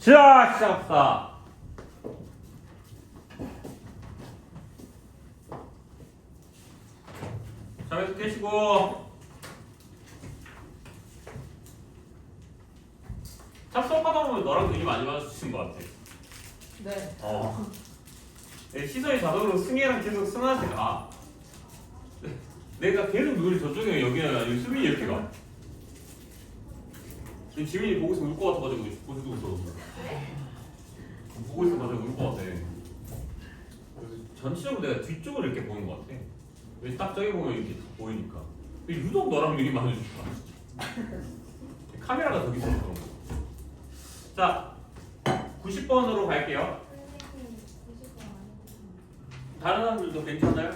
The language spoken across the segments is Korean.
자, 시작합시다. 잠에서 깨시고. 수업하다 보면 너랑 눈이 많이 마주치는 것 같아. 네. 내 시선이 자동으로 승희랑 계속 승한테 가. 내가 계속 눈이 저쪽에 여기는 아니고 수빈이 이렇게 가. 근데 지민이 보고 있으면 울 것 같아가지고 보지도 있어. 보고 있으면 울 것 같아. 그래서 전체적으로 내가 뒤쪽을 이렇게 보는 것 같아. 왜 딱 저기 보면 이렇게 보이니까. 근데 유독 너랑 눈이 마주칠까. 카메라가 저기 있어서 그런 거. 자, 90번으로 갈게요. 다른 사람들도 괜찮아요?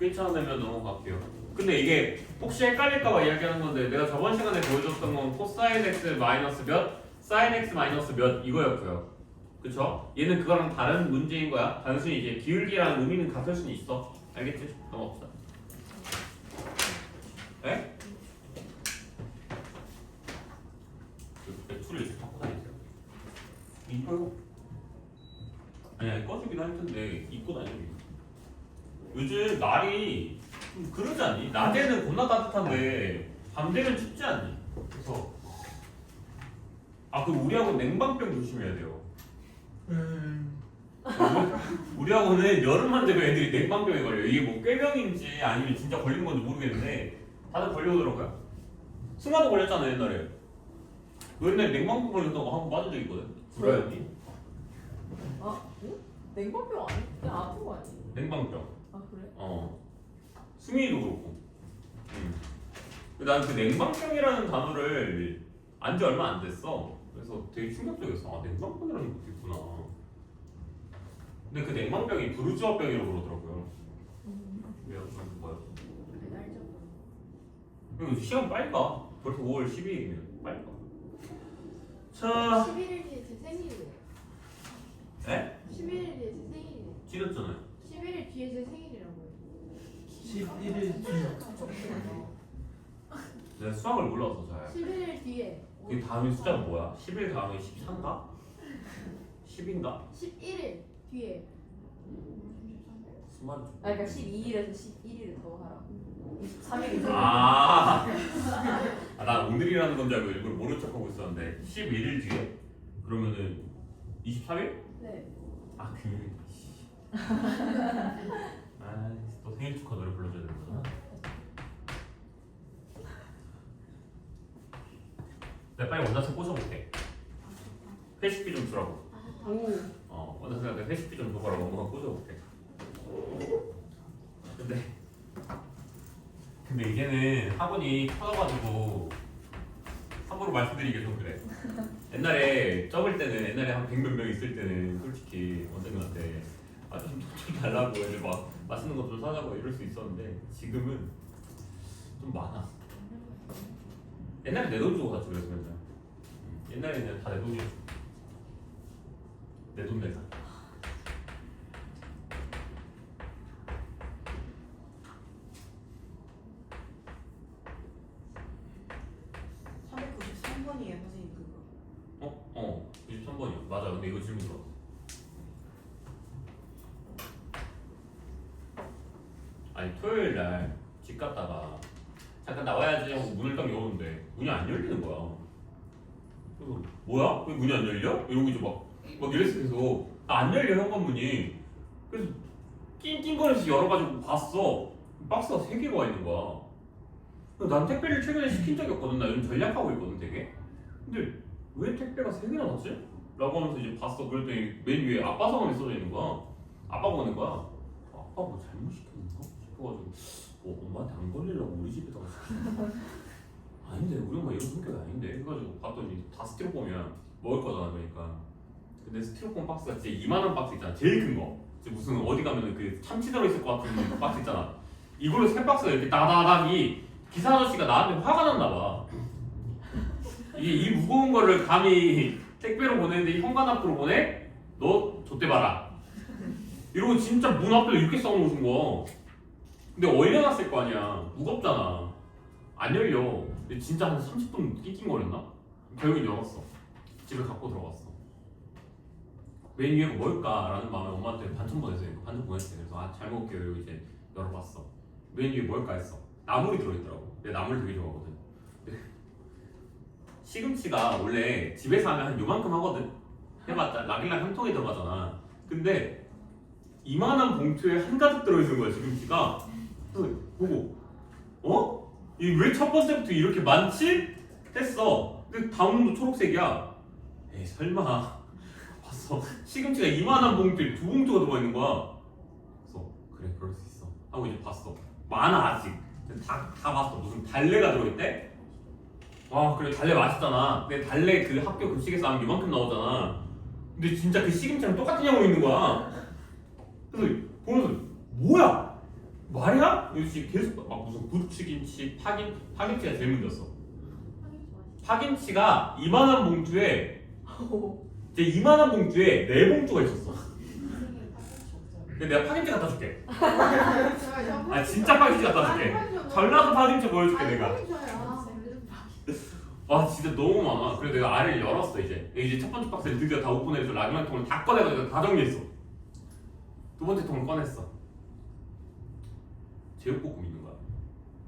괜찮으면 넘어갈게요. 근데 이게 혹시 헷갈릴까봐 이야기하는 건데 내가 저번 시간에 보여줬던 건 코사인 x 마이너스 몇, 사인 x 마이너스 몇 이거였고요. 그쵸? 얘는 그거랑 다른 문제인 거야. 단순히 이제 기울기랑 의미는 같을 수는 있어. 알겠지? 넘어갑시다. 네? 배추를 이렇게 갖고 다니세요. 이거요? 아니 꺼주긴 할 텐데 입고 다니는 요즘 날이 좀 그러지 않니? 낮에는 겁나 따뜻한데 밤 되면 춥지 않니? 그래서 그 우리하고 냉방병 조심해야 돼요. 우리하고는 여름만 되면 애들이 냉방병에 걸려요. 이게 뭐 꾀병인지 아니면 진짜 걸린 건지 모르겠는데 다들 걸려오더라고요. 승아도 걸렸잖아 옛날에. 너 옛날에 냉방병 걸렸다고 한 번 빠진 적 있거든. 불화였니? 응? 냉방병 아니? 그냥 아픈 거 아니야? 냉방병. 아 그래? 승민이도 그렇고. 나는 그 냉방병이라는 단어를 안 지 얼마 안 됐어. 그래서 되게 충격적이었어. 냉방병이라는 것도 있구나. 근데 그 냉방병이 부르주아병이라고 그러더라고요. 왜요? 그건 뭐예요? 그리고 시간 빨리 가. 벌써 5월 12일이면 빨리 가. 자, 11일 뒤에 제 생일이에요. 네? 11일 뒤에 제 생일이에요. 찢었잖아요. 11일 뒤에 제 생일이라고요. 11일 내가 수학을 몰라서 잘. 11일 뒤에. 그 다음에 숫자가 뭐야? 11 다음에 13인가? 10인가? 11일 뒤에. 수만 좀. 그러니까 12일에서 11일을 더 하라. 23일이 나 오늘이라는 건 줄 알고 일부러 모른 척하고 있었는데 11일 뒤에? 그러면은 23일? 네. 금요일. 또 생일 축하 노래 불러줘야 되는구나. 내가 빨리 원자책 꽂아볼게. 회식비 좀 주라고. 원자책한테 회식비 좀 줘봐라고 한번 꽂아볼게. 근데 이게는 학원이 터져가지고 함부로 말씀드리기 좀 그래. 옛날에 적을 때는 옛날에 한 100몇 명 있을 때는 솔직히 원장님한테 좀 달라고 애들 막 맛있는 거 좀 사자고 이럴 수 있었는데 지금은 좀 많아. 옛날에 내 돈 주고 갔지 그래서 맨날. 옛날에는 다 내 돈이었어. 내 돈 내산. 선생님 그거 93번이요. 맞아. 근데 이거 질문 들어왔어. 아니 토요일 날 집 갔다가 잠깐 나와야지 하고 문을 딱 여는데 문이 안 열리는 거야. 그래서 뭐야? 왜 문이 안 열려? 이러고 이제 막 이랬어. 계속 안 열려 현관문이. 그래서 낑낑거려서 열어가지고 봤어. 박스가 3개가 와 있는 거야. 난 택배를 최근에 시킨 적이 없거든. 나 요즘 전략하고 있거든 되게. 근데 왜 택배가 3개나 왔지? 라고 하면서 이제 봤어. 그랬더니 맨 위에 아빠 성함이 써져 있는 거야. 아빠가 오는 거야. 아빠 뭐 잘못 시켰나? 싶어가지고 엄마한테 안 걸리려고 우리 집에다가 시켰나? 아닌데 우리 엄마 이런 성격이 아닌데 해가지고 봤더니 다 스티로폼이야. 먹을 거잖아 그러니까. 근데 스티로폼 박스가 진짜 2만원 박스 있잖아. 제일 큰 거. 무슨 어디 가면은 그 참치 들어있을 것 같은 박스 있잖아. 이걸로 3박스가 이렇게 다다닥이 기사 아저씨가 나한테 화가 났나 봐. 이게 이 무거운 거를 감히 택배로 보내는데 현관 앞으로 보내? 너 좆대 봐라. 이러고 진짜 문 앞에 이렇게 써놓으신 거. 근데 얼려놨을 거 아니야. 무겁잖아. 안 열려. 근데 진짜 한 30분 낑낑거렸나? 결국엔 열었어. 집에 갖고 들어갔어. 맨 위에 뭘까라는 마음에 엄마한테 반찬 보냈어요. 반찬 보냈어요. 그래서 아 잘 먹을게요. 이러고 이제 열어봤어. 맨 위에 뭘까 했어. 나물이 들어있더라고. 내가 나물 되게 좋아하거든. 시금치가 원래 집에서 하면 한 요만큼 하거든. 해봤자 락일락 한 통에 들어가잖아. 근데 이만한 봉투에 한가득 들어있는 거야 시금치가. 그래서 보고 어? 이 왜 첫 번째부터 이렇게 많지? 했어. 근데 다음도 초록색이야. 에이 설마 봤어. 시금치가 이만한 봉투에 두 봉투가 들어있는 거야. 그래서 그래 그럴 수 있어 하고 이제 봤어. 많아 아직. 다 봤어. 무슨 달래가 들어있대? 와 그래 달래 맛있잖아. 근데 달래 그 학교 급식에서 하면 이만큼 나오잖아. 근데 진짜 그 시금치랑 똑같은 양으로 있는 거야. 그래서 보면서 뭐야? 말이야? 역시 계속 막 무슨 부추김치, 파김치가 제일 문제였어. 파김치가 이만한 봉투에 이제 이만한 봉투에 4봉투가 있었어. 근데 내가 파김치 갖다 줄게. 아 진짜 파김치 갖다 줄게. 전라도 파김치 보여줄게 내가. 와 진짜 너무 많아. 그래서 내가 알을 열었어 이제 첫 번째 박스를 드디어 다 오픈해서 라면 통을 다 꺼내가지고 다 정리했어. 두 번째 통을 꺼냈어. 제육볶음 있는 거야.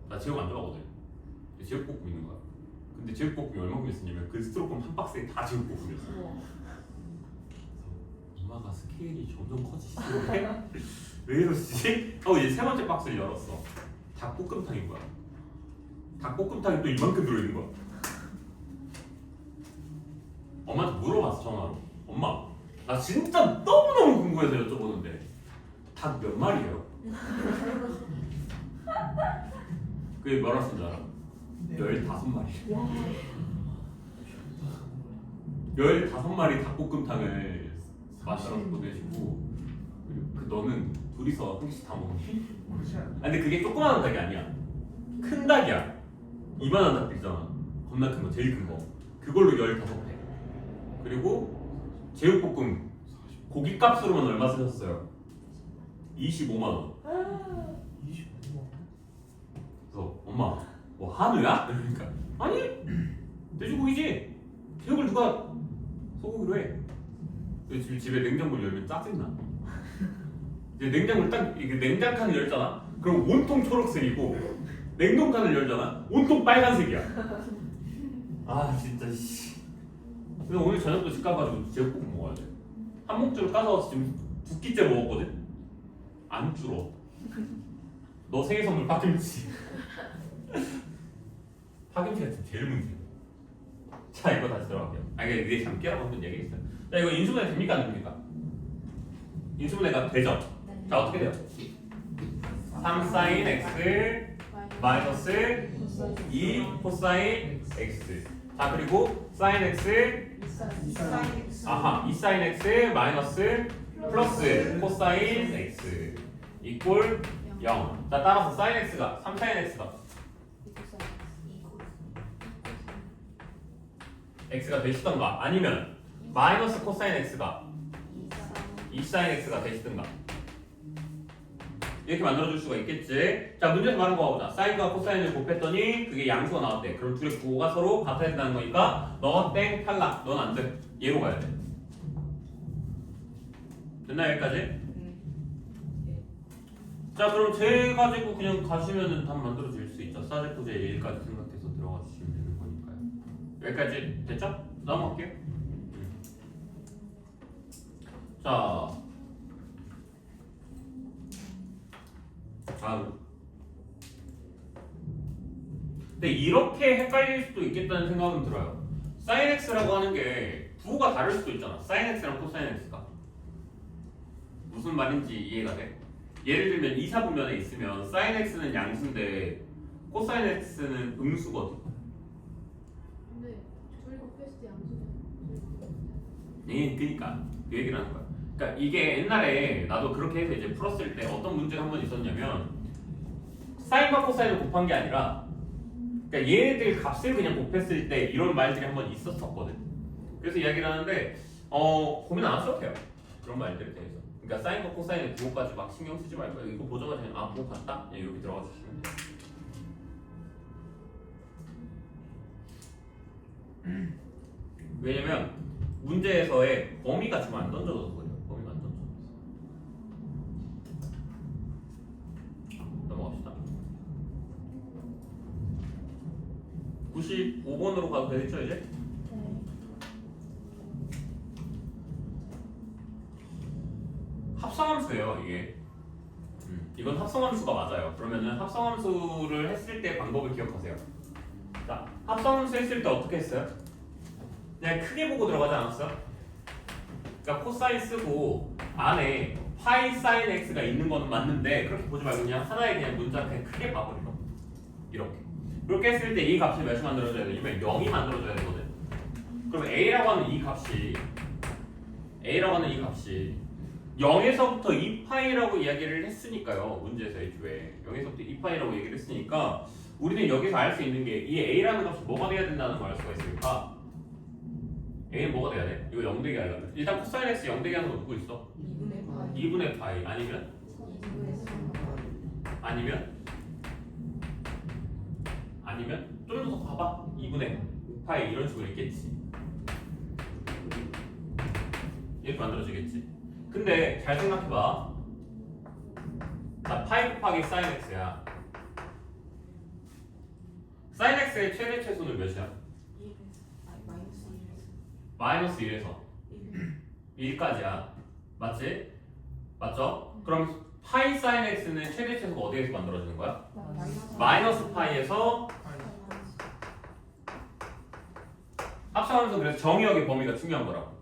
나 제육 안 좋아하거든. 근데 제육볶음 있는 거야. 근데 제육볶음이 얼마큼 있었냐면 그 스티로폼 한 박스에 다 제육볶음이었어. 그래서 엄마가 스케일이 점점 커지시는데 왜 이러시지? 하고 이제 세 번째 박스를 열었어. 닭볶음탕인 거야. 닭볶음탕이 또 이만큼 들어있는 거야. 엄마한테 물어봤어 전화로. 엄마 나 진짜 너무너무 궁금해서 여쭤보는데 닭 몇 마리예요? 그게 뭐라 쓴 줄 알아? 15마리. 15마리 닭볶음탕을 만들어서 보내시고 그 너는 둘이서 한 개씩 다 먹니? 아 근데 그게 조그마한 닭이 아니야. 큰 닭이야. 이만한 닭들 있잖아. 겁나 큰 거, 제일 큰 거. 그걸로 15회. 그리고 제육볶음 고기값으로만 얼마 쓰셨어요? 25만 원. 25만 원? 그래서 엄마 뭐 한우야? 그러니까 아니 돼지고기지. 제육을 누가 소고기로 해. 지금 집에 냉장고를 열면 짜증나. 이제 냉장고를 딱 이게 냉장칸을 열잖아. 그럼 온통 초록색이고 냉동칸을 열잖아. 온통 빨간색이야. 아 진짜 씨. 그래서 오늘 저녁도 집 가가지고 제육볶음 먹어야 돼. 한 목줄을 까서 지금 2끼째 먹었거든. 안 줄어. 너 생일 선물 파김치. 파김치가 진짜 제일 문제. 자 이거 다시 들어갈게요. 아 이게 위에 잠깨라고 한번 얘기했어요. 자 이거 인수분해 됩니까 안 됩니까? 인수분해가 되죠. 자 어떻게 돼요? 3 사인 x 마이너스 2 코사인 x. 자 그리고 사인 x 아하 2 사인 x 마이너스 플러스 코사인 x 이꼴 0. 자 따라서 사인 x가 3 사인 x가 되시던가 아니면 마이너스 코사인 x가 2 사인 x가 되시던가 이렇게 만들어줄 수가 있겠지. 자 문제에서 말한 거 보자. 사인과 코사인을 곱했더니 그게 양수가 나왔대. 그럼 둘의 부호가 서로 같아야 된다는 거니까 너 땡 탈락. 넌 안 돼. 얘로 가야 돼. 됐나 여기까지? 자 그럼 쟤 가지고 그냥 가시면은 답 만들어질 수 있죠. 사제코제 얘까지 생각해서 들어가 주시면 되는 거니까요. 여기까지 됐죠? 넘어갈게요. 자 다음. 근데 이렇게 헷갈릴 수도 있겠다는 생각은 들어요. sin x라고 하는 게 부호가 다를 수도 있잖아. sin x랑 코사인 x가 무슨 말인지 이해가 돼? 예를 들면 이사분면에 있으면 sin x는 양수인데 코사인 x는 음수거든. 근데 둘이 곱했을 때 양수는 예, 그러니까 그 얘기를 하는 거야. 그러니까 이게 옛날에 나도 그렇게 해서 이제 풀었을 때 어떤 문제가 한 번 있었냐면 사인과 코사인을 곱한 게 아니라 그러니까 얘네들 값을 그냥 곱했을 때 이런 말들이 한 번 있었었거든. 그래서 이야기를 하는데 고민 안 하셔도 돼요. 그런 말들에 대해서. 그러니까 사인과 코사인의 부호까지 막 신경 쓰지 말고 이거 보자마자 그냥 아 부호 같다? 그냥 이렇게 들어가 주시면 돼요. 왜냐면 문제에서의 범위가 지금 안 던져져서 그래요. 범위가 안 던져져서. 넘어갑시다. 95번으로 가도 되겠죠 이제? 네. 합성함수예요 이게. 이건 합성함수가 맞아요. 그러면은 합성함수를 했을 때 방법을 기억하세요. 자, 합성함수 했을 때 어떻게 했어요? 그냥 크게 보고 들어가지 않았어요? 그러니까 코사인 쓰고 안에 파이 사인 x가 있는 거는 맞는데 그렇게 보지 말고 그냥 하나의 그냥 문자 그냥 크게 봐버리고 이렇게. 그렇게 했을 때 이 값이 몇이 만들어져야 되냐면 0이 만들어져야 되거든. 그럼 a라고 하는 이 값이 0에서부터 2파이라고 이야기를 했으니까요. 문제에서 애초에 0에서부터 2파이라고 얘기를 했으니까 우리는 여기서 알 수 있는 게 이 a라는 값이 뭐가 돼야 된다는 걸 알 수가 있으니까 a는 뭐가 돼야 돼? 이거 0 되게 하려면 일단 코사인 x 0 되게 하는 거 누구 있어? 2분의 파이. 2분의 파이 아니면 2분의 3 아니면 좀 더 봐봐 2분의 파이 이런 식으로 있겠지. 이렇게 만들어지겠지. 근데 잘 생각해봐. 자, 파이 곱하기 사인 x야. 사인 x의 최대 최소는 몇이야? 1에서 마이너스 1에서 1. 1까지야. 맞지? 맞죠? 그럼 파이 사인 x는 최대 최소가 어디에서 만들어지는 거야? 마이너스 파이에서 합성하면서 그래서 정의역의 범위가 중요한 거라고.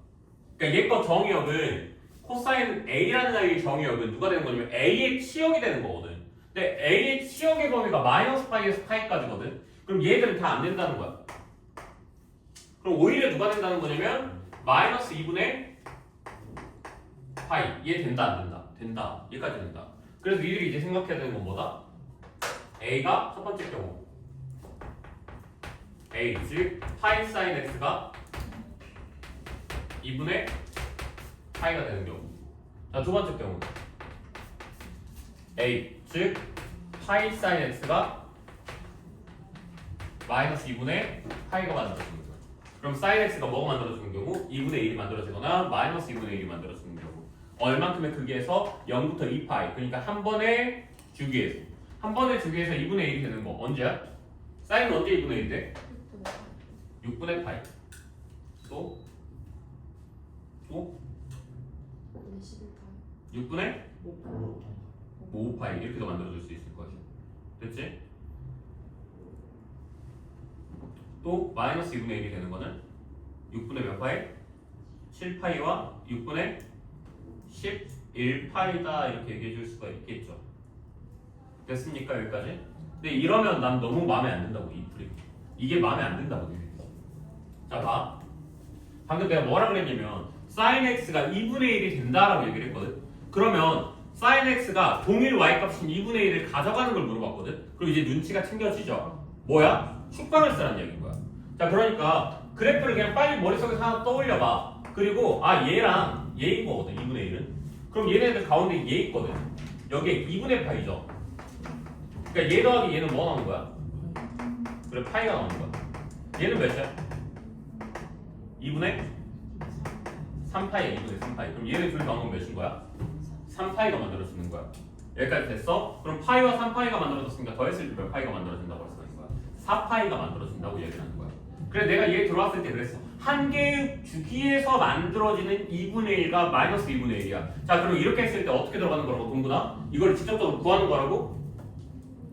그러니까 얘 거 정의역은 코사인 a라는 아이의 정의역은 누가 되는 거냐면 a의 치역이 되는 거거든. 근데 a의 치역의 범위가 마이너스 파이에서 파이까지거든. 그럼 얘들은 다 안 된다는 거야. 그럼 오히려 누가 된다는 거냐면 마이너스 2분의 파이. 얘 된다 안 된다? 된다. 얘까지 된다. 그래서 니들이 이제 생각해야 되는 건 뭐다? a가 첫 번째 경우 a 즉 파이 사인 x가 2분의 파이가 되는 경우. 자, 두 번째 경우 a 즉 파이 사인 x가 마이너스 2분의 파이가 만들어지는 거야. 그럼 사인 x가 뭐가 만들어지는 경우? 2분의 1이 만들어지거나 마이너스 2분의 1이 만들어지는 경우. 얼만큼의 크기에서 0부터 2파이. 그러니까 한 번의 주기에서 2분의 1이 되는 거 언제야? 사인은 언제 2분의 1이 돼? 6분의 파이. 또 6분의 5파이 이렇게도 만들어줄 수 있을 거지. 됐지? 또 마이너스 2분의 1이 되는 거는 6분의 몇 파이? 7파이와 6분의 11파이다 이렇게 얘기해 줄 수가 있겠죠. 됐습니까? 여기까지? 근데 이러면 난 너무 마음에 안 든다고 이 풀이. 이게 마음에 안 든다고. 자, 봐. 방금 내가 뭐라 그랬냐면 sin x가 2분의 1이 된다라고 얘기를 했거든. 그러면 sin x가 동일 y값인 2분의 1을 가져가는 걸 물어봤거든. 그럼 이제 눈치가 챙겨지죠. 뭐야? 축방을 쓰라는 얘기인 거야. 자, 그러니까 그래프를 그냥 빨리 머릿속에서 하나 떠올려봐. 그리고 얘랑 얘인 거거든. 2분의 1은. 그럼 얘네들 가운데 얘 있거든. 여기에 2분의 파이죠. 그러니까 얘 더하기 얘는 뭐 나오는 거야? 그래, 파이가 나오는 거야. 얘는 몇이야? 2분의 3파이야. 2분의 3파이. 그럼 얘네 둘이 나오는 건 몇인 거야? 3파이가 만들어지는 거야. 여기까지 됐어? 그럼 파이와 3파이가 만들어졌으니까 더했을 때 몇 파이가 만들어진다고 할 수가 있는 거야? 4파이가 만들어진다고 얘기를 하는 거야. 그래, 내가 얘 들어왔을 때 그랬어. 한 개의 주기에서 만들어지는 2분의 1가 마이너스 2분의 1이야. 자, 그럼 이렇게 했을 때 어떻게 들어가는 거라고, 동구나? 이걸 직접적으로 구하는 거라고?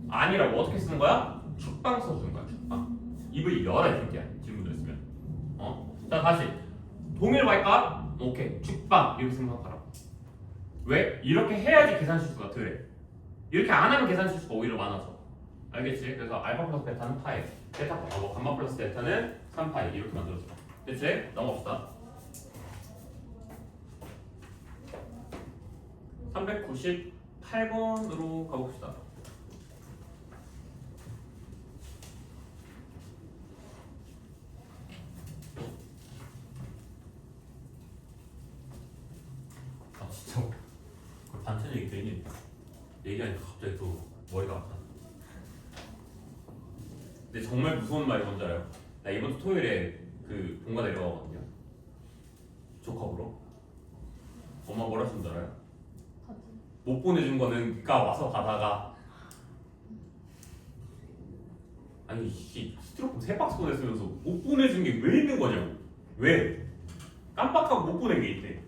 아니라고. 어떻게 쓰는 거야? 축방 써주는 거야, 축방. 입을 열어, 이 새끼야. 질문을 했으면. 자, 다시. 동일 y값? 오케이. 축방. 이렇게 생각하라고. 왜? 이렇게 해야지 계산 실수가 덜해. 이렇게 안 하면 계산 실수가 오히려 많아서. 알겠지? 그래서 알파 플러스 베타는 파이, 베타 감마 플러스 베타는 3파이 이렇게 만들어줘. 됐지? 넘어갑시다. 398번으로 가봅시다. 아, 진짜 그 반찬 얘기 괜히 얘기하니까 갑자기 또 머리가 아프다. 근데 정말 무서운 말이 뭔지 알아요? 나 이번 주 토요일에 그 본가 내려가거든요. 조커브로? 엄마 뭐라 쓴 줄 알아요? 하지. 못 보내준 거는 가 와서 가다가 아니 씨 스티로폼 3박스 보냈으면서 못 보내준 게 왜 있는 거냐고. 왜? 깜빡하고 못 보낸 게 있대.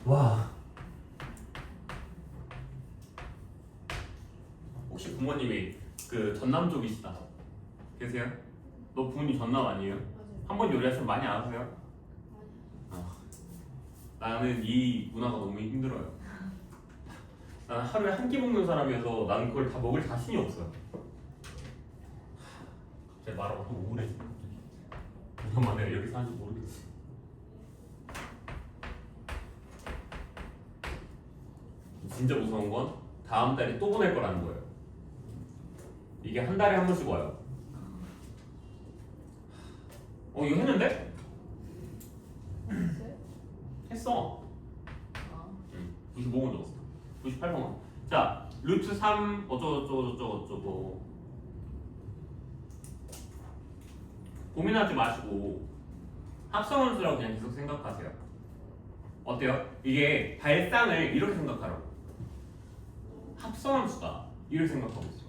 와. 혹시 부모님이 그 전남 쪽이시다 계세요? 너 부모님 전남 아니에요? 맞아요. 한 번 요리하시면 많이 안 하세요? 나는 이 문화가 너무 힘들어요. 나는 하루에 한 끼 먹는 사람이어서 나는 그걸 다 먹을 자신이 없어요. 갑자기 말하고 또 우울해지네. 잠깐만 내가 여기 사는지 모르겠어. 진짜 무서운 건 다음 달에 또 보낼 거라는 거예요. 이게 한 달에 한 번씩 와요. 이거 했는데? 했어요? 했어. 아, 95번 적었어. 98번. 자, 루트 3 어쩌고 고민하지 마시고 합성함수라고 그냥 계속 생각하세요. 어때요? 이게 발상을 이렇게 생각하라고. 합성함수다. 이렇게 생각하고 있어요.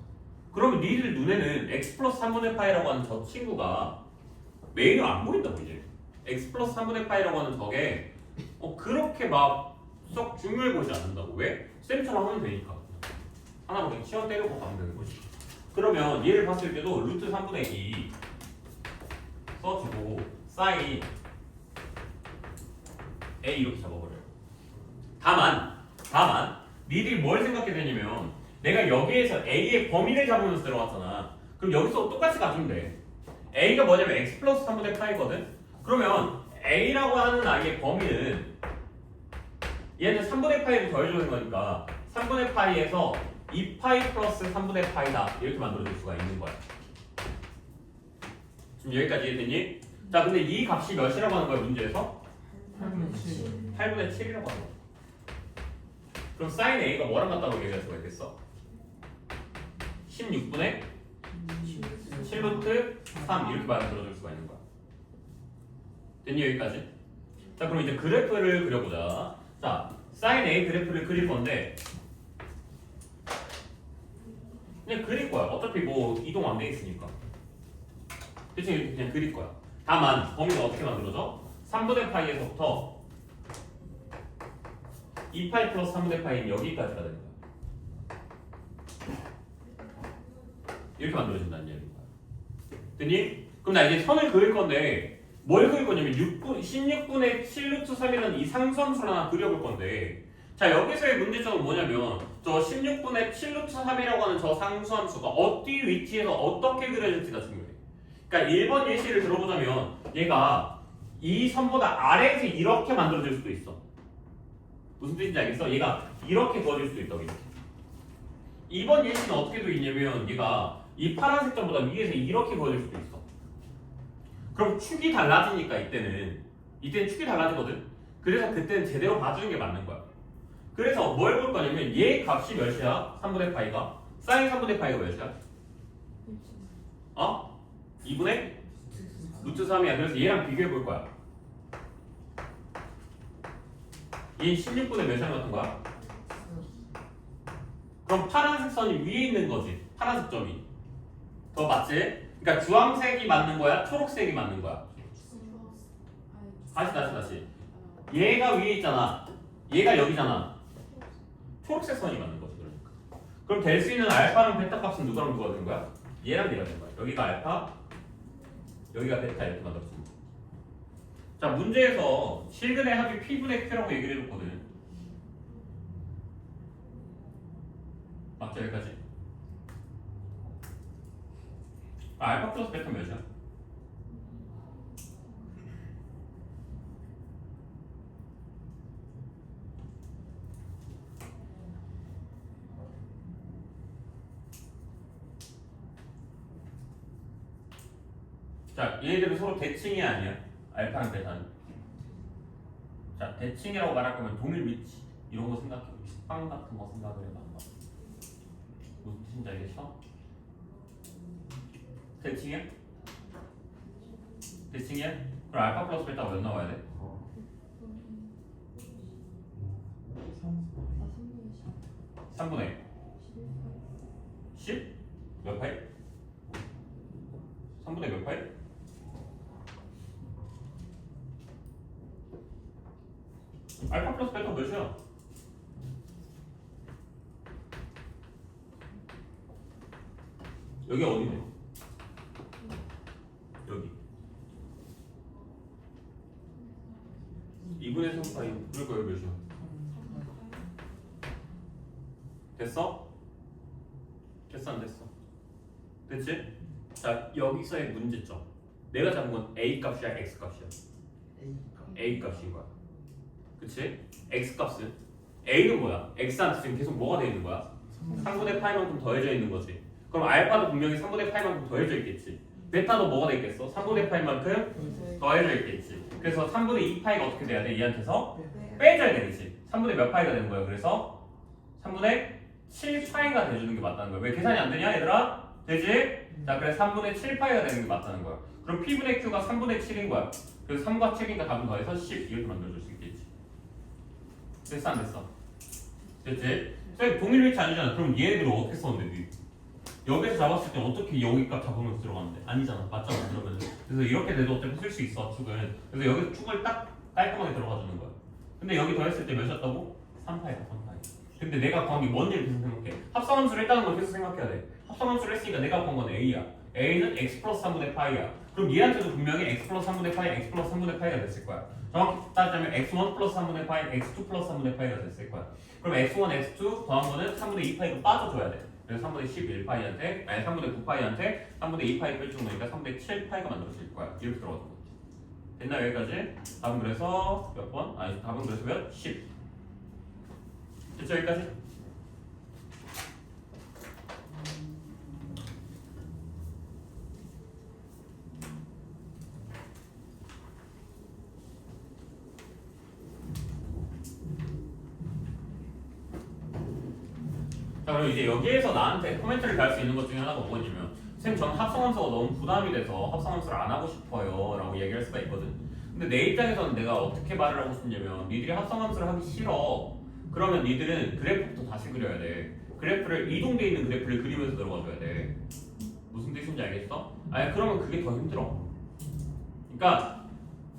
그러면 니들 눈에는 x 플러스 3분의 파이라고 하는 저 친구가 메인으로 안 보인다고 이제. x 플러스 3분의 파이라고 하는 저게 그렇게 막 썩 중요해 보이지 않는다고. 왜? 쌤처럼 하면 되니까. 하나로 그냥 치워 때리고 가면 되는 거지. 그러면 얘를 봤을 때도 루트 3분의 2 써주고 사인 A 이렇게 잡아버려요. 다만 니들이 뭘 생각해야 되냐면 내가 여기에서 A의 범위를 잡으면서 들어왔잖아. 그럼 여기서 똑같이 가주면 돼. A가 뭐냐면 x 플러스 3분의 파이거든. 그러면 A라고 하는 아이의 범위는 얘는 3분의 파이를 더해주는 거니까 3분의 파이에서 2파이 플러스 3분의 파이다 이렇게 만들어줄 수가 있는 거야. 지금 여기까지 이해됐니? 자, 근데 이 값이 몇이라고 하는 거야 문제에서? 8분의 7이라고 하는 거야. 그럼 사인 A가 뭐랑 같다고 얘기할 수가 있겠어? 16분의 7루트 3 이렇게 만들어줄 수가 있는 거야. 됐니 여기까지? 자, 그럼 이제 그래프를 그려보자. 자, 사인 A 그래프를 그릴 건데 그냥 그릴 거야. 어차피 뭐 이동 안 돼 있으니까. 대충 이렇게 그냥 그릴 거야. 다만 범위가 어떻게 만들어져? 3분의 파이에서부터 2파이 플러스 3분의 파이는 여기까지가 되는 거야. 이렇게 만들어진다는 얘기인 거야. 됐니? 그럼 나 이제 선을 그을 건데 뭘 그릴 거냐면 16분의 7루트 3이라는 이 상수함수를 하나 그려볼 건데 자, 여기서의 문제점은 뭐냐면 저 16분의 7루트 3이라고 하는 저 상수함수가 어디 위치에서 어떻게 그려질지가 중요해. 그러니까 1번 예시를 들어보자면 얘가 이 선보다 아래에서 이렇게 만들어질 수도 있어. 무슨 뜻인지 알겠어? 얘가 이렇게 그어질 수도 있다고. 이렇게. 2번 예시는 어떻게 되어 있냐면 얘가 이 파란색 점보다 위에서 이렇게 그어질 수도 있어. 그럼 축이 달라지니까 이때는 축이 달라지거든. 그래서 그때는 제대로 봐주는 게 맞는 거야. 그래서 뭘 볼 거냐면 얘 값이 몇이야? 3분의 파이가 사인 3분의 파이가 몇이야? 2분의 루트 3이야. 그래서 얘랑 비교해 볼 거야. 얘 16분의 몇이랑 같은 거야? 그럼 파란색 선이 위에 있는 거지. 파란색 점이 더 맞지? 그러니까 주황색이 맞는 거야? 초록색이 맞는 거야? 다시 얘가 위에 있잖아. 얘가 여기잖아. 초록색 선이 맞는 거지. 그러니까. 그럼 될 수 있는 알파랑 베타 값은 누구랑 누가 되는 거야? 얘랑 얘가 되는 거야. 여기가 알파, 여기가 베타 이렇게 만들어지는 거야. 자, 문제에서 실근의 합이 P분의 Q라고 얘기를 해줬거든. 맞죠? 여기까지? 알파 플러스 베타 몇이야? 자, 얘네들은 서로 대칭이 아니야. 알파랑 베타는. 자, 대칭이라고 말할 거면 동일 위치 이런 거 생각해. 식빵 같은 거 생각을 해봐. 무슨 뜻인지 알겠어? 대칭이야? 대칭이야? 그럼 알파 플러스 베타가 몇 나와야 돼? 3분의 10? 몇 파이? 3분의 몇 파이? 알파 플러스 베타 몇이야? 여기 어디네? 여기 2분의 3파이 그러니까 여기 몇이야? 됐어? 됐어 안 됐어? 됐지? 자 여기서의 문제점 내가 잡은 건 A 값이야 X 값이야? A 값인 거야 그치? X 값은 A는 뭐야? X한테 지금 계속 뭐가 돼 있는 거야? 3분의 파이만큼 더해져 있는 거지 그럼 알파도 분명히 3분의 파이만큼 더해져 있겠지 베타도 뭐가 돼 있겠어? 3분의 파이만큼 더해져 있겠지 그래서 3분의 2파이가 어떻게 돼야 돼? 얘한테서 빼줘야 되겠지 3분의 몇 파이가 되는 거야 그래서 3분의 7파이가 돼주는 게 맞다는 거야 왜 계산이 안 되냐 얘들아? 되지? 자 그래서 3분의 7파이가 되는 게 맞다는 거야 그럼 P분의 Q가 3분의 7인 거야 그래서 3과 7이니까 답은 더해서 10 이렇게 만들어줄 수 있겠지 됐어 안 됐어? 됐지? 쌤 동일 위치 아니잖아 그럼 얘네들을 어떻게 썼는데 여기서 잡았을 때 어떻게 여기 값 잡으면서 들어가는데? 아니잖아 맞잖아 그러면 그래서 이렇게 돼도 어차피 쓸 수 있어 축은 그래서 여기서 축을 딱 깔끔하게 들어가 주는 거야 근데 여기 더했을 때 몇이었다고? 3파이다 3파이 근데 내가 구한 게 뭔지를 계속 생각해 합성함수를 했다는 걸 계속 생각해야 돼 합성함수를 했으니까 내가 구한 건 A야 A는 X 플러스 3분의 파이야 그럼 얘한테도 분명히 X 플러스 3분의 파이, X 플러스 3분의 파이가 됐을 거야 정확히 따지자면 X1 플러스 3분의 파이, X2 플러스 3분의 파이가 됐을 거야 그럼 X1, X2 더한 거는 3분의 2파이가 빠져줘야 돼 그래서 3분의 11파이한테 아니 3분의 9파이한테 3분의 2파이 빼주는 거니까 3분의 7파이가 만들어질 거야 이렇게 들어가는 거지 됐나 여기까지? 답은 그래서 몇 번? 아니 답은 그래서 몇? 10 됐죠 여기까지? 자 그럼 이제 여기에서 나한테 코멘트를 달 수 있는 것 중에 하나가 뭐냐면 쌤 전 합성함수가 너무 부담이 돼서 합성함수를 안 하고 싶어요 라고 얘기할 수가 있거든 근데 내 입장에서는 내가 어떻게 말을 하고 싶냐면 니들이 합성함수를 하기 싫어 그러면 니들은 그래프부터 다시 그려야 돼 그래프를 이동돼 있는 그래프를 그리면서 들어가줘야 돼 무슨 뜻인지 알겠어? 아니 그러면 그게 더 힘들어 그러니까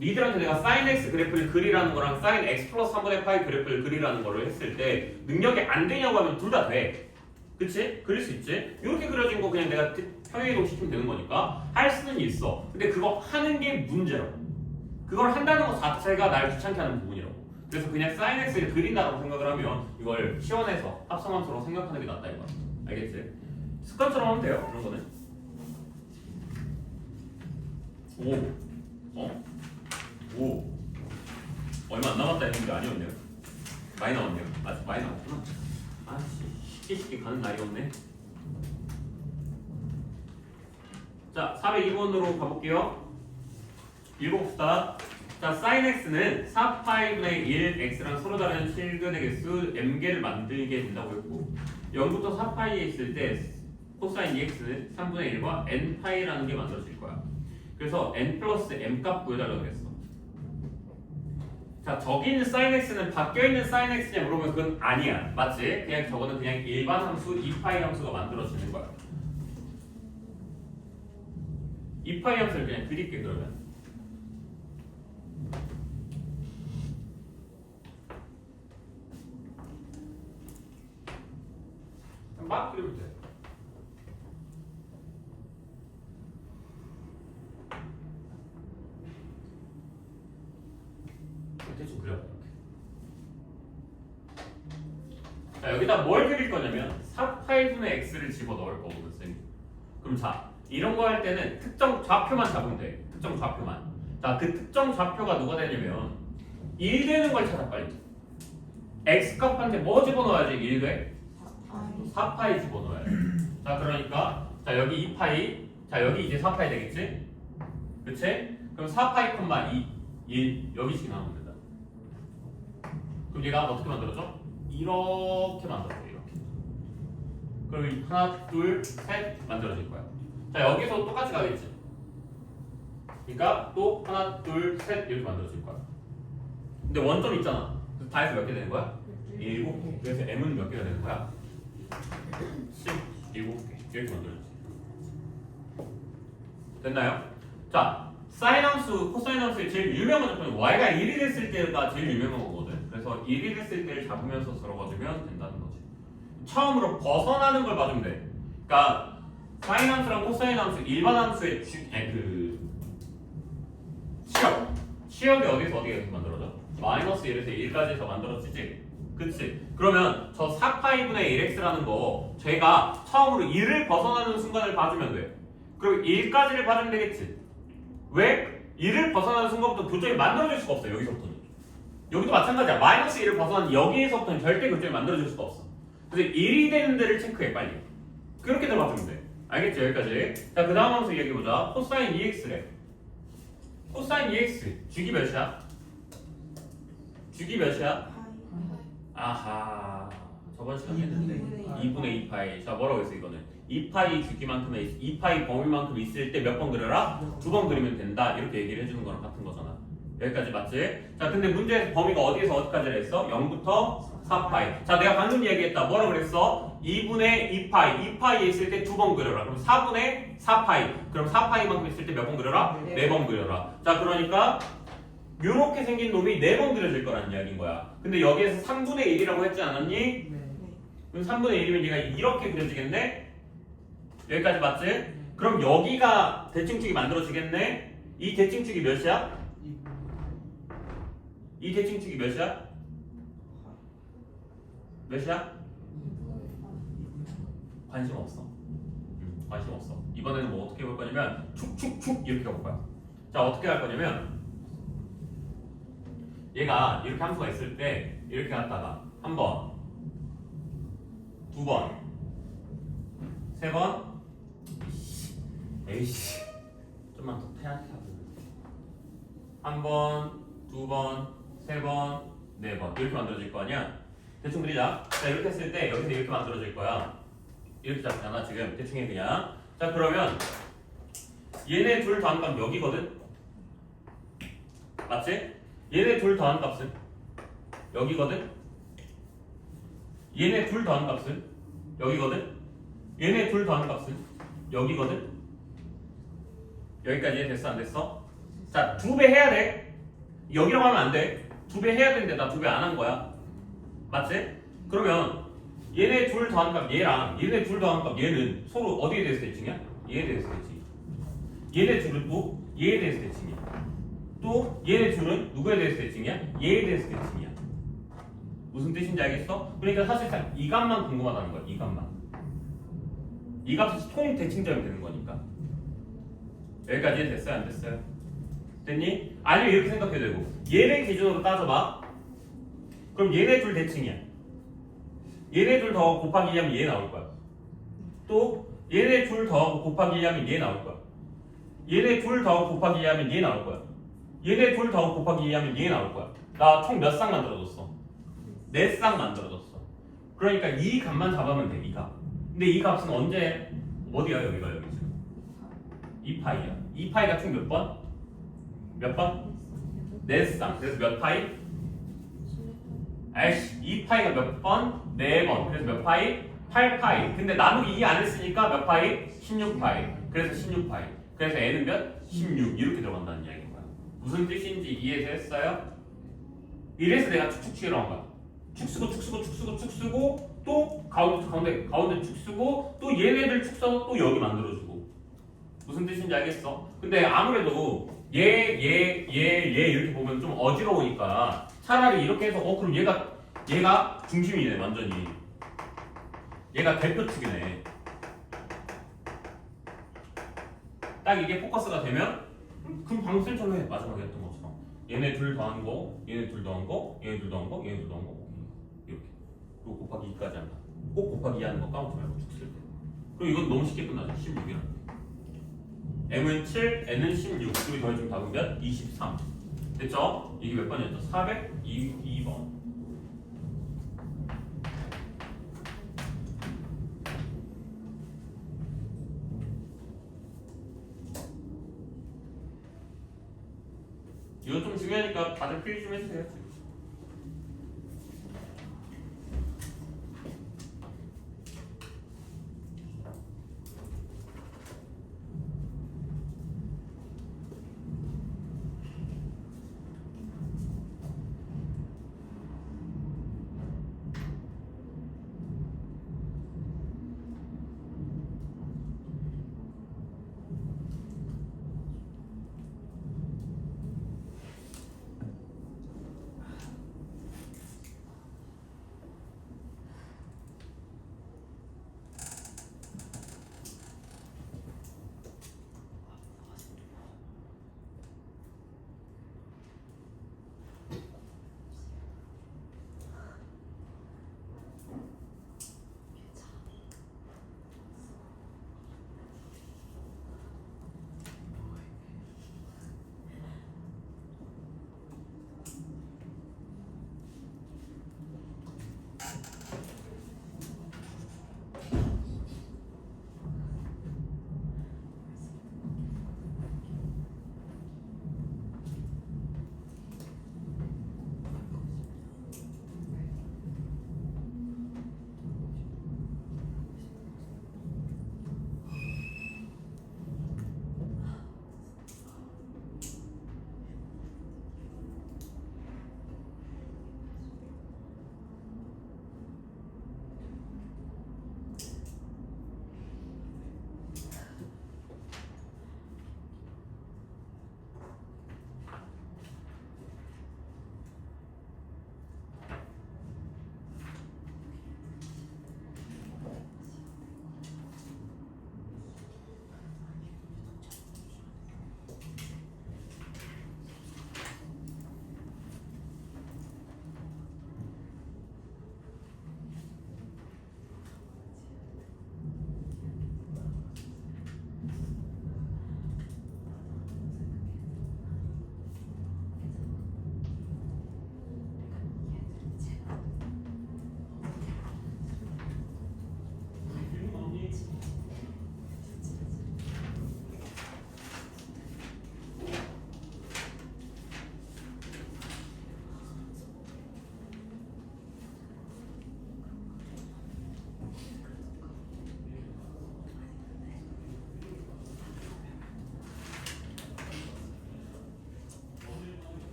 니들한테 내가 sin x 그래프를 그리라는 거랑 sin x 플러스 3분의 파이 그래프를 그리라는 거를 했을 때 능력이 안 되냐고 하면 둘 다 돼. 그치? 그릴 수 있지? 이렇게 그려진 거 그냥 내가 평행이동 시키면 되는 거니까 할 수는 있어. 근데 그거 하는 게 문제라고. 그걸 한다는 것 자체가 날 귀찮게 하는 부분이라고. 그래서 그냥 sin x를 그린다고 생각을 하면 이걸 시원해서 합성함수로 생각하는 게 낫다 이거야. 알겠지? 습관처럼 하면 돼요. 그런 거는. 오 얼마 안 남았다 했는데 아니었네요 많이 남았네요 아직 많이 남았구나 쉽게 쉽게 가는 날이었네 자 402번으로 가볼게요 읽어봅시다 자 sin x는 4파이분의 1 x랑 서로 다른 실근의 개수 m개를 만들게 된다고 했고 0부터 4파이에 있을 때 코사인 ex는 3분의 1과 n파이라는 게 만들어질 거야 그래서 n 플러스 m 값 구해달라고 했어 자 저기 있는 sin x는 바뀌어있는 sin x냐 물어보면 그건 아니야 맞지? 그냥 저거는 그냥 일반 함수 2파이 함수가 만들어지는 거야 2파이 함수를 그냥 그릴게 그러면 막 그리면 돼 대충 그려 자 여기다 뭘 그릴 거냐면 4파이분의 x를 집어넣을 거거든 쌤. 그럼 자 이런 거 할 때는 특정 좌표만 잡으면 돼 특정 좌표만 자 그 특정 좌표가 누가 되냐면 1 되는 걸 찾아 빨리 x값한테 뭐 집어넣어야지 1 돼? 4파이 집어넣어야 돼 자 그러니까 자 여기 2파이 자 여기 이제 4파이 되겠지? 그치? 그럼 4파이 콤마 2 1 여기씩 나오면 된다 그럼 얘가 어떻게 만들어져? 이렇게 만들어져 이렇게 그럼 하나 둘 셋 만들어질 거야 자 여기서 똑같이 가겠지 그러니까 또 하나 둘 셋 이렇게 만들어질 거야 근데 원점 있잖아 그래서 다 해서 몇 개 되는 거야? 7개. 그래서 m은 몇 개가 되는 거야? 17개. 이렇게 만들어졌지. 됐나요? 자, 사인 함수, 코사인 함수의 제일 유명한 조건이 y가 1이 됐을 때가 제일 유명한 거거든. 그래서 1이 됐을 때를 잡으면서 들어가주면 된다는 거지. 처음으로 벗어나는 걸 봐주면 돼. 그러니까 사인 함수랑 코사인 함수 일반 함수의 치역이 어디에서 만들어져? 마이너스 1에서 1까지에서 만들어지지. 그치? 그러면 저 4파이분의 1x라는 거 제가 처음으로 1을 벗어나는 순간을 봐주면 돼. 그리고 1까지를 봐주면 되겠지. 왜? 1을 벗어나는 순간부터 교점이 만들어질 수가 없어. 여기서부터는. 여기도 마찬가지야. 마이너스 1을 벗어난 여기에서부터는 절대 교점이 만들어질 수가 없어. 그래서 1이 되는 데를 체크해 빨리. 그렇게 들어가주면 돼. 알겠지? 여기까지. 자, 그 다음 함수 얘기해보자. 코사인 2x래. 코사인 2x 주기 몇이야? 주기 몇이야? 아하, 저번 시간에 했는데 2분의 2파이. 자, 뭐라고 했어 이거는? 2파이 주기만큼의 2파이 범위만큼 있을 때 몇 번 그려라? 2번 그리면 된다. 이렇게 얘기를 해주는 거랑 같은 거잖아. 여기까지 맞지? 자, 근데 문제에서 범위가 어디에서 어디까지 했어? 0부터 4파이. 자, 내가 방금 얘기했다. 뭐라고 그랬어? 2분의 2파이. 2파이에 있을 때 2번 그려라. 그럼 4분의 4파이. 그럼 4파이만큼 있을 때 몇 번 그려라? 4번 그려라. 자, 그러니까 요렇게 생긴 놈이 4번 그려질 거라는 이야기인 거야. 근데 여기에서 3분의 1이라고 했지 않았니? 네. 그럼 3분의 1이면 얘가 이렇게 그려지겠네? 여기까지 맞지? 그럼 여기가 대칭축이 만들어지겠네? 이 대칭축이 몇이야? 이 대칭축이 몇이야? 몇이야? 관심 없어. 관심 없어. 이번에는 뭐 어떻게 볼 거냐면 축축축 이렇게 볼 거야. 자, 어떻게 할 거냐면 얘가 이렇게 함수가 있을 때 이렇게 갔다가 한 번, 두 번, 세 번, 에이씨, 좀만 더 태양하고 한 번, 두 번, 세 번, 네 번 이렇게 만들어질 거 아니야? 대충 그리자. 자, 이렇게 했을 때 여기서 이렇게 만들어질 거야. 이렇게 잡잖아 지금. 대충 해 그냥. 자, 그러면 얘네 둘 더한 값 여기거든? 맞지? 얘네 둘 더한 값은 여기거든? 얘네 둘 더한 값은 여기거든? 얘네 둘 더한 값은 여기거든? 여기까지 됐어? 안 됐어? 자, 2배 해야 돼. 여기라고 하면 안 돼. 2배 해야 되는데 나 2배 안 한 거야. 맞지? 그러면 얘네 둘 더한 값 얘랑 얘네 둘 더한 값 얘는 서로 어디에 대해서 대칭이야? 얘에 대해서 대칭. 얘네 둘은 또 얘에 대해서 대칭이야. 또 얘네 둘은 누구에 대해서 대칭이야? 얘에 대해서 대칭이야. 무슨 뜻인지 알겠어? 그러니까 사실상 이 값만 궁금하다는 거야. 이 값만. 이 값이 통 대칭점이 되는 거니까. 여기까지 됐어요? 안 됐어요? 됐니? 아니면 이렇게 생각해도 되고 얘를 기준으로 따져봐. 그럼 얘네 둘 대칭이야. 얘네 둘 더 곱하기 2하면 얘 나올 거야. 또 얘네 둘 더 곱하기 2하면 얘 나올 거야. 얘네 둘 더 곱하기 2하면 얘 나올 거야. 얘네 둘 더 곱하기 2하면 얘 나올 거야. 나 총 몇 쌍 만들어줬어? 4쌍 만들어줬어. 그러니까 이 값만 잡으면 돼. 이 값. 근데 이 값은 언제 어디야? 여기가 여기 지금 2파이야. 2파이가 총 몇 번? 몇 번? 4쌍. 그래서 몇 파이? 아이씨, 2파이가 몇 번? 4번. 그래서 몇 파이? 8파이. 근데 나누기 2 안 했으니까 몇 파이? 16파이. 그래서 16파이. 그래서 n은 몇? 16. 이렇게 들어간다는 이야기인 거야. 무슨 뜻인지 이해됐어요? 이래서 내가 축축 치으라고 한 거야. 축 쓰고 또 가운데 축 쓰고 또 얘네들 축 써서 또 여기 만들어주고. 무슨 뜻인지 알겠어? 근데 아무래도 얘 이렇게 보면 좀 어지러우니까 차라리 이렇게 해서 그럼 얘가 중심이네. 완전히 얘가 대표축이네. 딱 이게 포커스가 되면 그럼 방금 쌤처럼 해. 마지막에 했던 것처럼 얘네 둘 더한 거, 얘네 둘 더한 거, 얘네 둘 더한 거, 얘네 둘 더한 거 이렇게. 그리고 곱하기 2까지 한다. 꼭 곱하기 2 하는 거 까먹지 말고 축 쓸 때. 그럼 이건 너무 쉽게 끝나죠. 16이랑 m은 7, n은 16. 그리고 더해주면 답은 몇? 23. 됐죠? 이게 몇 번이었죠? 402번. 이거 좀 중요하니까 다들 필기 좀 해주세요. 지금.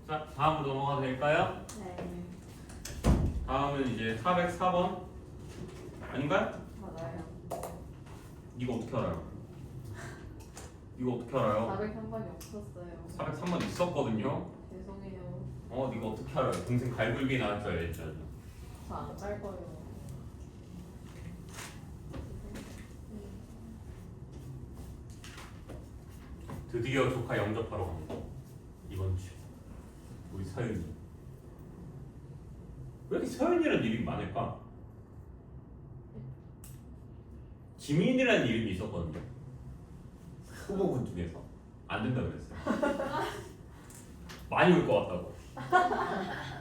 자, 다음으로 넘어가도 될까요? 네. 다음은 이제 404번 아닌가요? 맞아요. 이거 어떻게 알아요? 이거 어떻게 알아요? 403번이 없었어요. 403번 있었거든요. 죄송해요. 이거 어떻게 알아요? 동생 갈굴기 나올 줄 알았잖아. 저안짤 거예요. 드디어 조카 영접하러 갑니다. 이번 주 우리 서윤이. 왜 이렇게 서윤이라는 이름이 많을까? 지민이라는 이름이 있었거든요. 후보군 중에서 안 된다 그랬어요. 많이 울 것 같다고.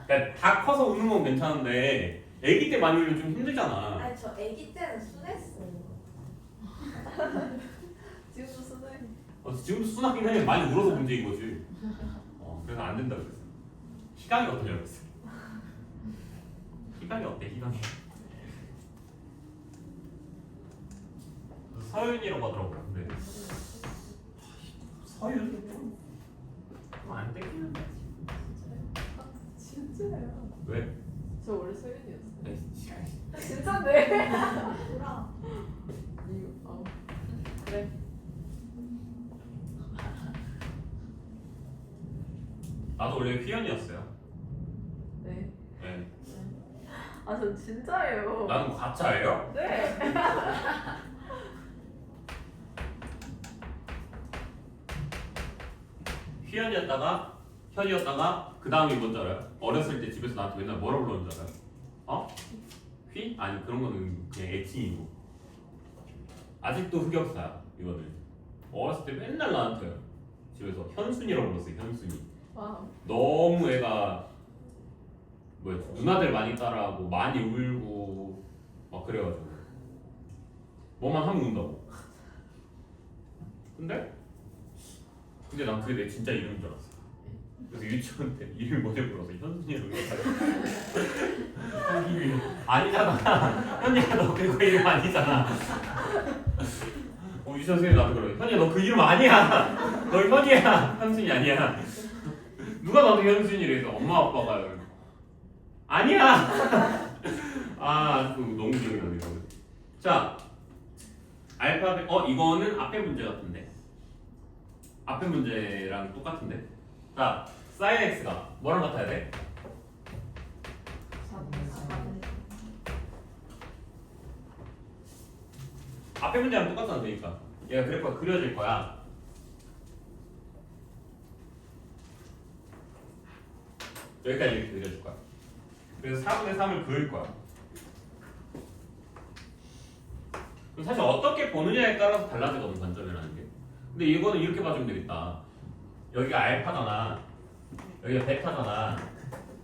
그러니까 다 커서 우는 건 괜찮은데 아기 때 많이 울면 좀 힘들잖아. 아니 저 아기 때는 순했어요. 지금도 쓰는 지금도 순하긴 해. 많이 울어서 문제인 거지. 그래서 안 된다 그랬어. 희강이 어떠냐고 그랬어. 희강이 어때? 희강이. 서윤이라고 하더라고요. 근데 서윤? 안 땡기는데. 진짜예요. 왜? 저 원래 소윤이었어요. 에이씨. 진짜네. 뭐라? 이거 그래. 나도 원래 휘연이었어요. 네. 네. 아, 전 진짜예요. 나는 가짜예요? 네. 휘연이었다가 현이었다가 그 다음이 뭔지 알아요? 어렸을 때 집에서 나한테 맨날 뭐라 불렀는 줄 알아요? 휘? 아니 그런 거는 그냥 애칭이고 아직도 흑역사야 이거는. 어렸을 때 맨날 나한테 집에서 현순이라고 불렀어요. 현순이. 와. 너무 애가 뭐였지? 누나들 많이 따라하고 많이 울고 막 그래가지고 뭐만 하면 운다고. 근데 난 그게 내 진짜 이름인 줄 알았어. 그래서 유치원 때 이름이 뭐냐 물어서 현순이라고 해가지고 아니잖아. 현이야 너 그거 이름 아니잖아. 유치 선생님 나도 그래. 현이야 너 그 이름 아니야. 너 현이야. 현순이 아니야. 누가 나도 현순이래서 엄마 아빠가 아니야. 너무 기억이 나네. 자, 알파벳 이거는 앞에 문제 같은데. 앞에 문제랑 똑같은데. 자, sin x가 뭐랑 같아야 돼? 앞에 문제랑 똑같잖아. 그러니까 얘가 그래프가 그려질 거야. 여기까지 이렇게 그려줄 거야. 그래서 4분의 3을 그을 거야. 사실 어떻게 보느냐에 따라서 달라지거든 관점이라는 게. 근데 이거는 이렇게 봐주면 되겠다. 여기가 알파잖아. 여기가 베타잖아.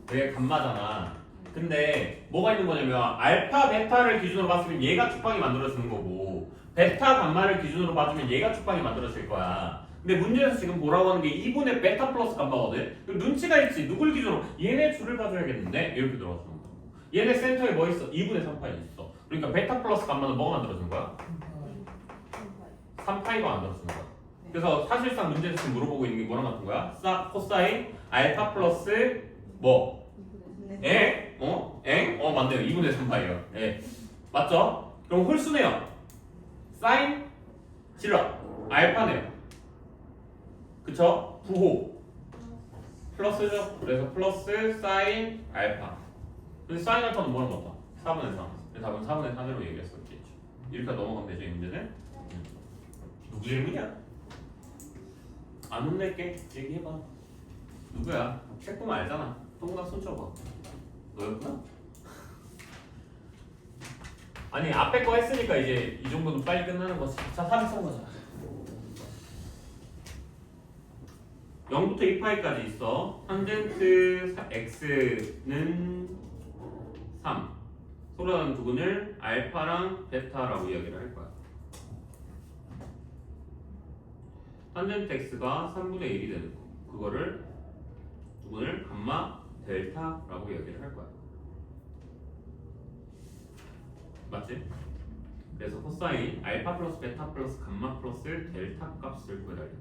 여기가 감마잖아. 근데 뭐가 있는 거냐면 알파 베타를 기준으로 봤으면 얘가 축방이 만들어지는 거고 베타 감마를 기준으로 봐주면 얘가 축방이 만들어질 거야. 근데 문제에서 지금 보라고 하는 게 2분의 베타 플러스 감마거든. 그럼 눈치가 있지. 누굴 기준으로? 얘네 줄을 봐줘야겠는데 이렇게 들어가주는 거고. 얘네 센터에 뭐 있어? 2분의 3파이 있어. 그러니까 베타 플러스 감마는 뭐가 만들어지는 거야? 3파이가 만들어지는 거야. 그래서 사실상 문제에서 지금 물어보고 있는 게 뭐랑 같은 거야? 코사인 알파 플러스 뭐? 에? 맞네요. 2분의 3파이요. 예. 맞죠? 그럼 홀수네요. 사인 질러 알파네요. 그쵸? 부호 플러스죠. 그래서 플러스 사인 알파. 근데 사인 알파는 뭐랑 같아? 4분의 3. 답은 4분의 3으로 얘기했을 수 있겠죠. 이렇게 넘어가면 되죠. 이 문제는. 누구 질문이야? 안 혼낼게. 얘기해봐. 누구야? 책 보면 알잖아. 동그란 손 쳐봐. 너였구나? 아니 앞에 거 했으니까 이제 이 정도는 빨리 끝나는 거지. 자, 403 가자. 0부터 2파이까지 있어. 탄젠트 x는 3. 서로 다른 부분을 알파랑 베타라고 이야기를 할 거야. 탄젠트 x가 3분의 1이 되는 거. 그거를 부분을 감마 델타라고 이야기를 할 거야. 맞지? 그래서 코사인 알파 플러스 베타 플러스 감마 플러스 델타 값을 구해달래.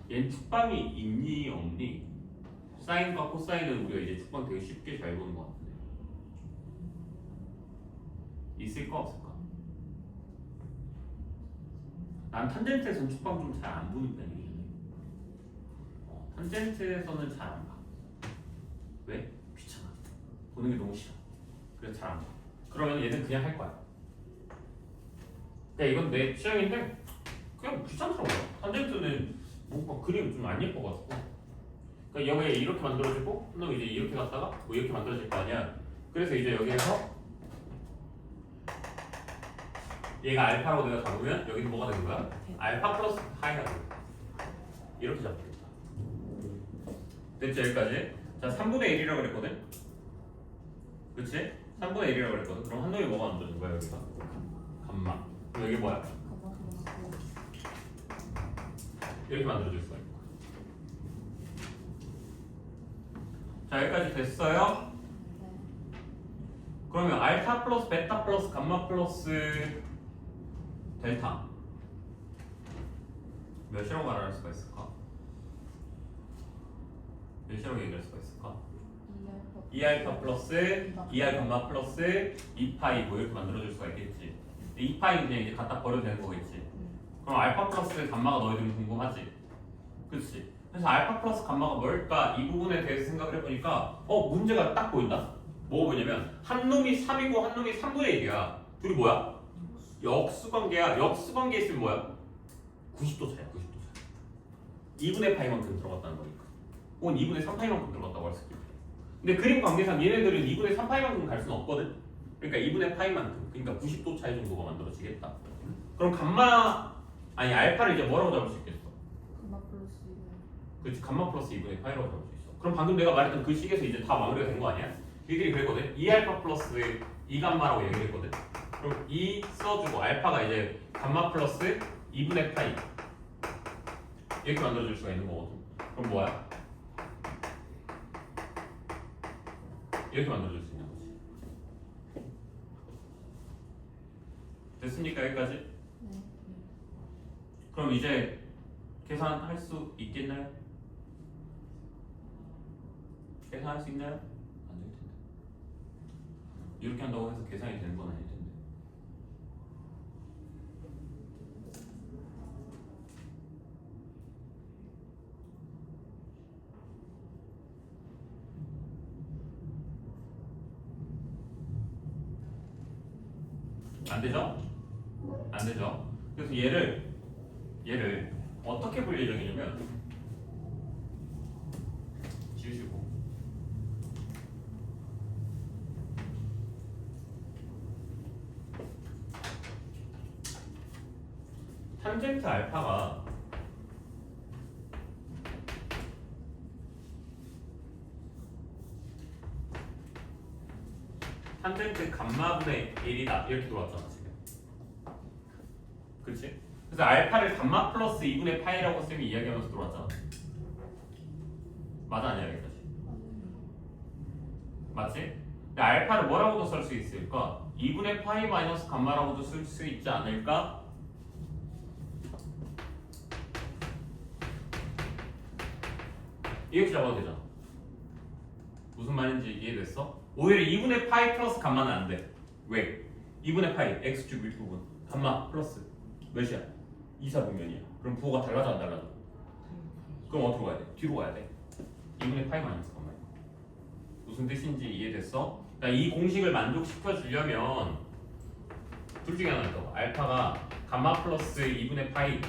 얘는 축방이 있니 없니? 사인과 코사인은 우리가 이제 축방 되게 쉽게 잘 보는 것 같은데 있을까 없을까? 난 탄젠트에서는 축방 좀 잘 안 보는 편이에요. 탄젠트에서는 잘 안 봐. 왜? 귀찮아. 보는 게 너무 싫어. 그래서 잘 안 봐. 그러면 얘는 그냥 할 거야. 이건 내 취향인데 그냥 귀찮더라고요. 탄젠트는 뭔가 그림 좀 안 예뻐가지고. 그러니까 여기 이렇게 만들어지고, 그다음에 이제 이렇게 갔다가 뭐 이렇게 만들어질 거 아니야. 그래서 이제 여기에서 얘가 알파로 내가 잡으면 여기는 뭐가 되는 거야? 알파 플러스 파이가 되는 거야. 이렇게 잡히겠다. 됐죠 여기까지? 자 3분의 1이라고 그랬거든? 그치? 3분의 1이라고 그랬거든? 그럼 한 놈이 뭐가 만들어진 거야 여기가? 감마. 그럼 여기 뭐야? 이렇게 만들어질 수가 있고. 자 여기까지 됐어요? 그러면 알파 플러스 베타 플러스 감마 플러스 델타 몇이라고 말할 수가 있을까? 몇이라고 얘기할 수가 있을까? 2알파 플러스 2알 감마 플러스 2파이 뭐 이렇게 만들어줄 수가 있겠지. 2파이는 그냥 이제 갖다 버려도 되는 거겠지. 그럼 알파 플러스 감마가 너희들은 궁금하지? 그치? 그래서 알파 플러스 감마가 뭘까? 이 부분에 대해서 생각을 해보니까 문제가 딱 보인다? 뭐가 보이냐면 한 놈이 3이고 한 놈이 3분의 1이야. 둘이 뭐야? 역수관계야. 역수관계 있으면 뭐야? 90도 차야. 90도 차. 2분의 파이만큼 들어갔다는 거니까. 혹은 2분의 3파이만큼 들어갔다고 할 수도 있고. 근데 그림 관계상 얘네들은 2분의 3파이만큼 갈 수는 없거든? 그러니까 2분의 파이만큼. 그러니까 90도 차이 정도가 만들어지겠다. 그럼 알파를 이제 뭐라고 잡을 수 있겠어? 감마 플러스 2. 그렇지. 감마 플러스 2분의 파이라고 잡을 수 있어. 그럼 방금 내가 말했던 그 식에서 이제 다 마무리가 된 거 아니야? 얘들이 그랬거든? 2알파 플러스 2감마라고 얘기를 했거든? 그럼 2 써주고 알파가 이제 감마 플러스 2분의 파이 이렇게 만들어줄 수가 있는 거거든. 그럼 뭐야? 이렇게 만들어줄 수 있는 거지. 됐습니까? 여기까지? 네. 그럼 이제 계산할 수 있겠나요? 계산할 수 있나요? 안 될 텐데. 이렇게 한다고 해서 계산이 되는 건 아닐 텐데. 안 되죠? 안 되죠? 그래서 얘를 어떻게 볼 예정이냐면 지우시고 탄젠트 알파가 탄젠트 감마분의 1이다 이렇게 들어왔잖아 지금. 그치? 그래서 알파를 감마 플러스 2분의 파이라고 쌤이 이야기하면서 들어왔잖아. 맞아 아니야 여기까지? 맞지? 근데 알파를 뭐라고도 쓸 수 있을까? 2분의 파이 마이너스 감마라고도 쓸 수 있지 않을까? 이렇게 잡아도 되잖아. 무슨 말인지 이해됐어? 오히려 2분의 파이 플러스 감마는 안 돼. 왜? 2분의 파이 x축 일부분 감마 플러스 몇이야? 2사분면이야. 그럼 부호가 달라져 안 달라져? 그럼 어디로 가야 돼? 뒤로 가야 돼. 2분의 파이 마이너스 감마. 무슨 뜻인지 이해됐어? 그러니까 이 공식을 만족시켜 주려면 둘 중에 하나 있어. 알파가 감마 플러스 2분의 파이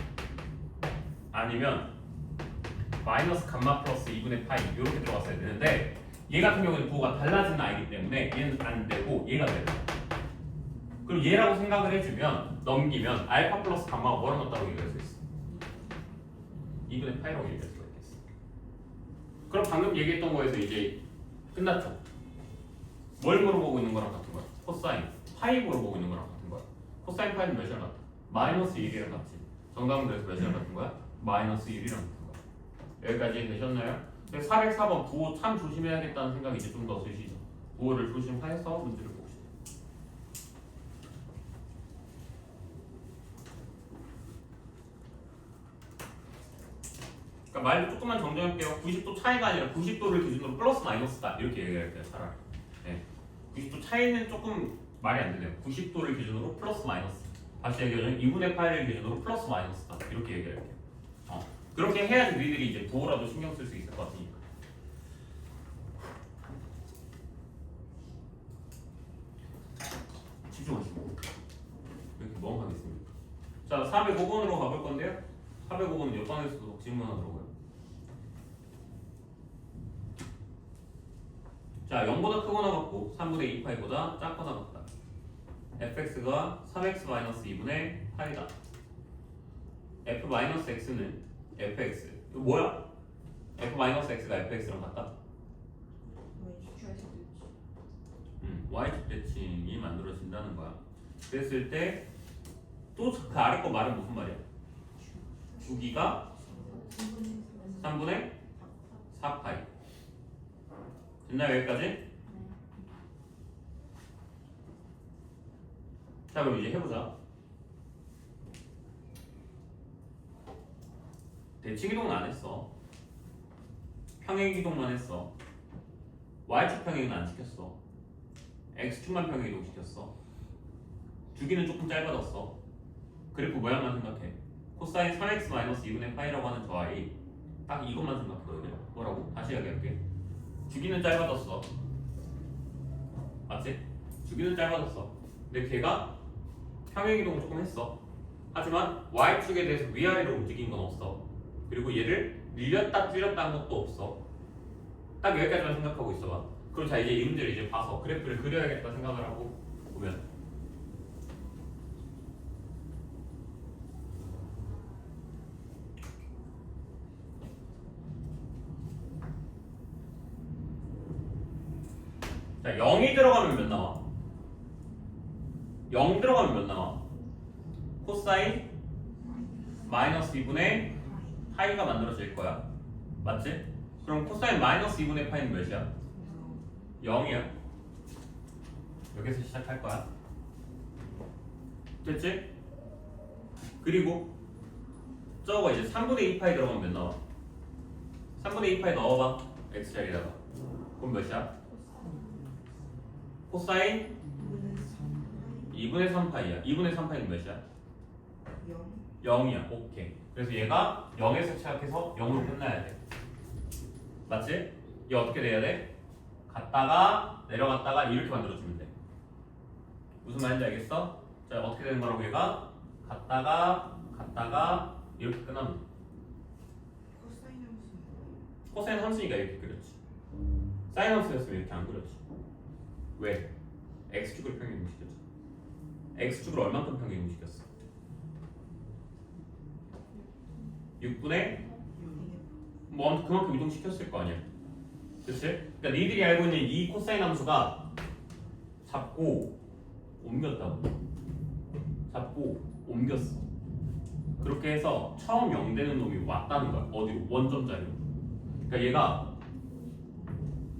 아니면 마이너스 감마 플러스 2분의 파이 이렇게 들어갔어야 되는데 얘 같은 경우는 부호가 달라지는 아이기 때문에 얘는 안 되고 얘가 돼요. 그럼 얘라고 생각을 해주면 넘기면 알파 플러스 감마가 뭐랑 같다고 얘기할 수 있어? 2분의 파이라고 얘기할 수가 있겠어. 그럼 방금 얘기했던 거에서 이제 끝났죠? 뭘 물어보고 있는 거랑 같은 거야? 코사인 파이 물어보고 있는 거랑 같은 거야. 코사인 파이는 몇이랑 같아? 마이너스 1이랑 같지. 정답은 그래서 몇이랑 같은 거야? 마이너스 1이랑 같은 거야. 여기까지 되셨나요? 404번 부호 참 조심해야겠다는 생각이 이제 좀 더 드시죠. 부호를 조심해서 문제를 봅시다. 말도 조금만 정정할게요. 90도 차이가 아니라 90도를 기준으로 플러스 마이너스다 이렇게 얘기할게요. 차라리. 네. 90도 차이는 조금 말이 안 되네요. 90도를 기준으로 플러스 마이너스. 다시 얘기하자면 2분의 8을 기준으로 플러스 마이너스다 이렇게 얘기할게요. 그렇게 해야지 너희들이 이제 부호라도 신경 쓸 수 있을 것 같으니까. 집중하시고 이렇게 멍하겠습니다. 자, 405번으로 가볼 건데요. 405번은 옆방에서도 질문 하나 들어가요. 자, 0보다 크거나 같고 3분의 2파이보다 작거나 같다. fx가 3x-2분의 파이다. f-x는 fx. 이거 뭐야? f-x가 fx랑 같다? y축 대칭이 만들어진다는 거야. 그랬을 때 또 그 아래 거 말은 무슨 말이야? 주기가 3분의 4파이. 됐나요 여기까지? 자 그럼 이제 해보자. 대칭 이동은 안 했어. 평행 이동만 했어. y축 평행은 안 시켰어. x축만 평행 이동 시켰어. 주기는 조금 짧아졌어. 그래프 모양만 생각해. 코사인 3x-2분의 파이라고 하는 저 아이 딱 이것만 생각해 너희들. 뭐라고? 다시 이야기할게. 주기는 짧아졌어. 맞지? 주기는 짧아졌어. 근데 걔가 평행 이동을 조금 했어. 하지만 y축에 대해서 위아래로 움직인 건 없어. 그리고 얘를 밀렸다 줄였다 한 것도 없어. 딱 여기까지만 생각하고 있어봐. 그럼 자 이제 이 문제를 이제 봐서 그래프를 그려야겠다 생각을 하고 보면 자 0이 들어가면 몇 나와? 0 들어가면 몇 나와? 코사인 마이너스 2분의 파이가 만들어질 거야. 맞지? 그럼 코사인 마이너스 2분의 파이는 몇이야? 0이야. 여기서 시작할 거야. 됐지? 그리고 저거 이제 3분의 2파이 들어가면 몇 나와? 3분의 2파이 넣어봐. x자리에다가. 그럼 몇이야? 코사인 2분의 3파이야. 2분의 3파이는 몇이야? 0이야. 오케이. 그래서 얘가 0에서 시작해서 0으로 끝나야 돼. 맞지? 얘 어떻게 돼야 돼? 갔다가 내려갔다가 이렇게 만들어주면 돼. 무슨 말인지 알겠어? 자 어떻게 되는 거라고 얘가? 갔다가 이렇게 끝나면 돼. 코사인 함수니까 이렇게 그렸지. 사인 함수였으면 이렇게 안 그렸지. 왜? x축을 평행이동시켰잖아. x축을 얼만큼 평행이동시켰어? 6분의 뭐 그만큼 이동시켰을 거 아니야. 그치? 그러니까 니들이 알고 있는 이 코사인 함수가 잡고 옮겼다고. 잡고 옮겼어. 그렇게 해서 처음 0 되는 놈이 왔다는 거야. 어디로? 원점자리로. 그러니까 얘가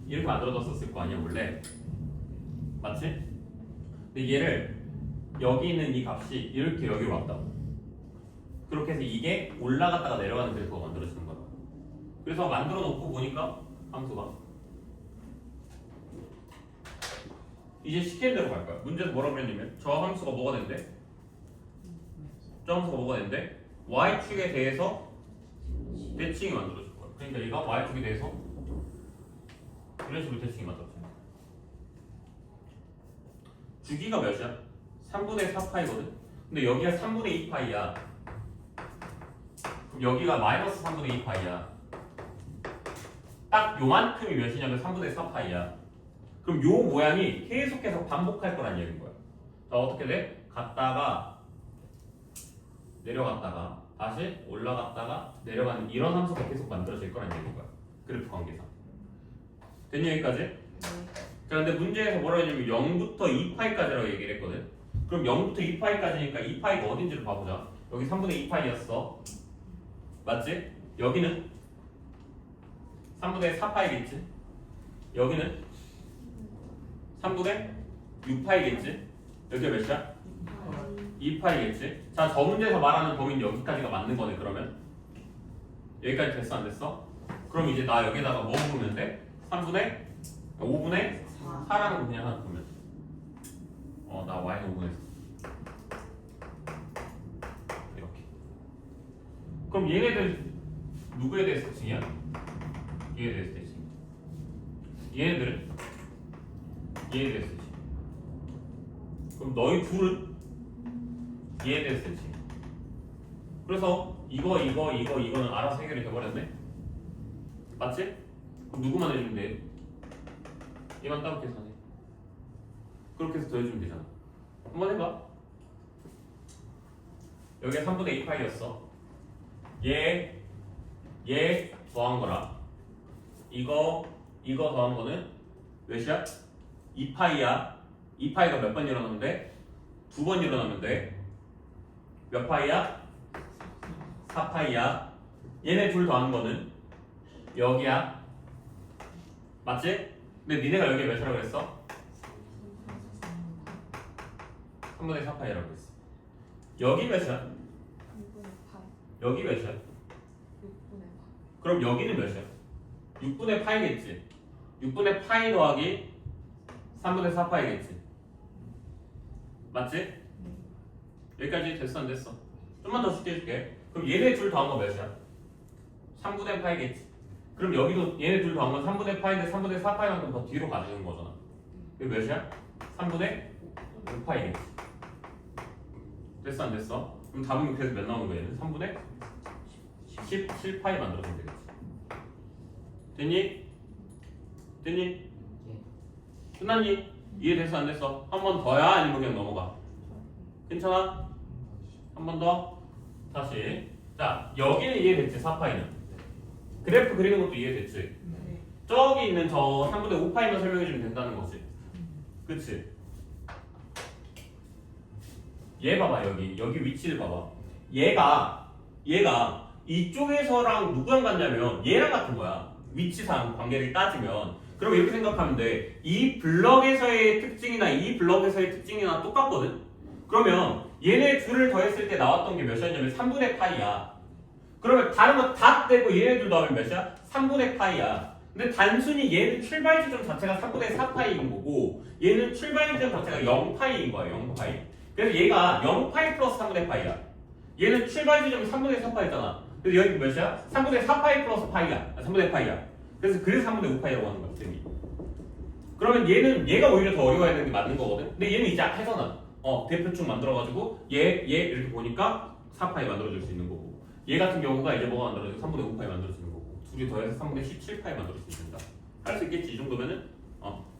이렇게 만들어졌었을 거 아니야 원래. 맞지? 근데 얘를 여기 있는 이 값이 이렇게 여기로 왔다고. 그렇게 해서 이게 올라갔다가 내려가는 그래프가 만들어지는 거야. 그래서 만들어 놓고 보니까 함수가 이제 시키는 대로 갈 거야. 문제에서 뭐라고 그랬냐면 저 함수가 뭐가 된대? 저 함수가 뭐가 된대? y축에 대해서 대칭이 만들어질 거야. 그러니까 얘가 y축에 대해서 이런 식으로 대칭이 만들어져. 주기가 몇이야? 3분의 4파이거든? 근데 여기가 3분의 2파이야. 그럼 여기가 마이너스 3분의 2파이야. 딱 요만큼이 몇이냐면 3분의 4파이야. 그럼 요 모양이 계속해서 반복할 거란 얘기인 거야. 자 어떻게 돼? 갔다가 내려갔다가 다시 올라갔다가 내려가는 이런 함수가 계속 만들어질 거란 얘기인 거야. 그래프 관계상. 된 얘기까지? 자 근데 문제에서 뭐라고 했냐면 0부터 2파이까지라고 얘기를 했거든. 그럼 0부터 2파이까지니까 2파이가 어딘지를 봐보자. 여기 3분의 2파이였어. 맞지? 여기는 3분의 4파이겠지? 여기는 3분의 6파이겠지? 여기가 몇이야? 2파이겠지? 자, 저 문제에서 말하는 범위는 여기까지가 맞는 거네 그러면? 여기까지 됐어 안 됐어? 그럼 이제 나 여기다가 뭐 보면 돼? 3분의 5분의 4라는 거 그냥 하나 보면 돼. 나 y는 5분의 4 이렇게. 그럼 얘네들 누구에 대해서 특징이야? 얘에 대해서 특징. 얘네들은 얘에 대해서 특징. 그럼 너희 둘은 얘에 대해서 특징. 그래서 이거는 알아서 해결이 돼버렸네? 맞지? 그럼 누구만 해주면 돼? 얘만 따로 계산해. 그렇게 해서 더해주면 되잖아. 한번 해봐. 여기가 3분의 2파이였어. 얘 더한 거라. 이거 더한 거는 몇이야? 2파이야. 2파이가 몇 번 일어나면 돼? 2번 일어나면 돼. 몇 파이야? 4파이야. 얘네 둘 더한 거는 여기야. 맞지? 근데 니네가 여기에 몇이라고 했어? 3분의 4파이라고 했어. 여기 몇이야? 6분의 8. 여기 몇이야? 6분의 8. 그럼 여기는 몇이야? 6분의 파이겠지. 6분의 파이 더하기 3분의 4파이겠지. 맞지? 여기까지 됐어 안 됐어? 좀만 더 쉽게 해줄게. 그럼 얘네 둘 더한 거 몇이야? 3분의 파이겠지. 그럼 여기도 얘네 둘 더한 건 3분의 파이인데 3분의 4파이만큼 더 뒤로 가주는 거잖아. 이게 몇이야? 3분의 5파이겠지. 됐어 안 됐어? 그럼 답은 그래서 몇 나오는 거야? 얘는 3분의 17파이 만들어주면 되겠지. 됐니? 됐니? 끝났니? 이해됐어 안 됐어? 한 번 더야? 아니면 그냥 넘어가? 괜찮아? 한 번 더? 다시. 자, 여기는 이해됐지? 4파이는. 그래프 그리는 것도 이해됐지? 네. 저기 있는 저 3분의 5파이만 설명해주면 된다는 거지. 그치? 얘 봐봐 여기 위치를 봐봐. 얘가 이쪽에서랑 누구랑 같냐면 얘랑 같은 거야. 위치상 관계를 따지면. 그럼 이렇게 생각하면 돼. 이 블럭에서의 특징이나 이 블럭에서의 특징이나 똑같거든? 그러면 얘네 둘을 더했을 때 나왔던 게 몇이었냐면 3분의 파이야. 그러면 다른 거 다 떼고 얘네 둘 더하면 몇이야? 3분의 파이야. 근데 단순히 얘는 출발 지점 자체가 3분의 4파이인 거고 얘는 출발 지점 자체가 0파이인 거야. 0파이. 그래서 얘가 0파이 플러스 3분의 파이야. 얘는 출발 지점이 3분의 4파이잖아. 그래서 여기 몇이야? 3분의 4파이 플러스 파이야. 3분의 파이야. 그래서 3분의 5파이라고 하는 거야. 쌤이. 그러면 얘가 오히려 더 어려워야 되는 게 맞는 거거든. 근데 얘는 이제 해서는 대표축 만들어가지고 얘 이렇게 보니까 4파이 만들어줄 수 있는 거고 얘 같은 경우가 이제 뭐가 만들어지고 3분의 5파이 만들어지는 거고 둘이 더해서 3분의 17파이 만들어줄 수 있습니다. 할 수 있겠지? 이 정도면은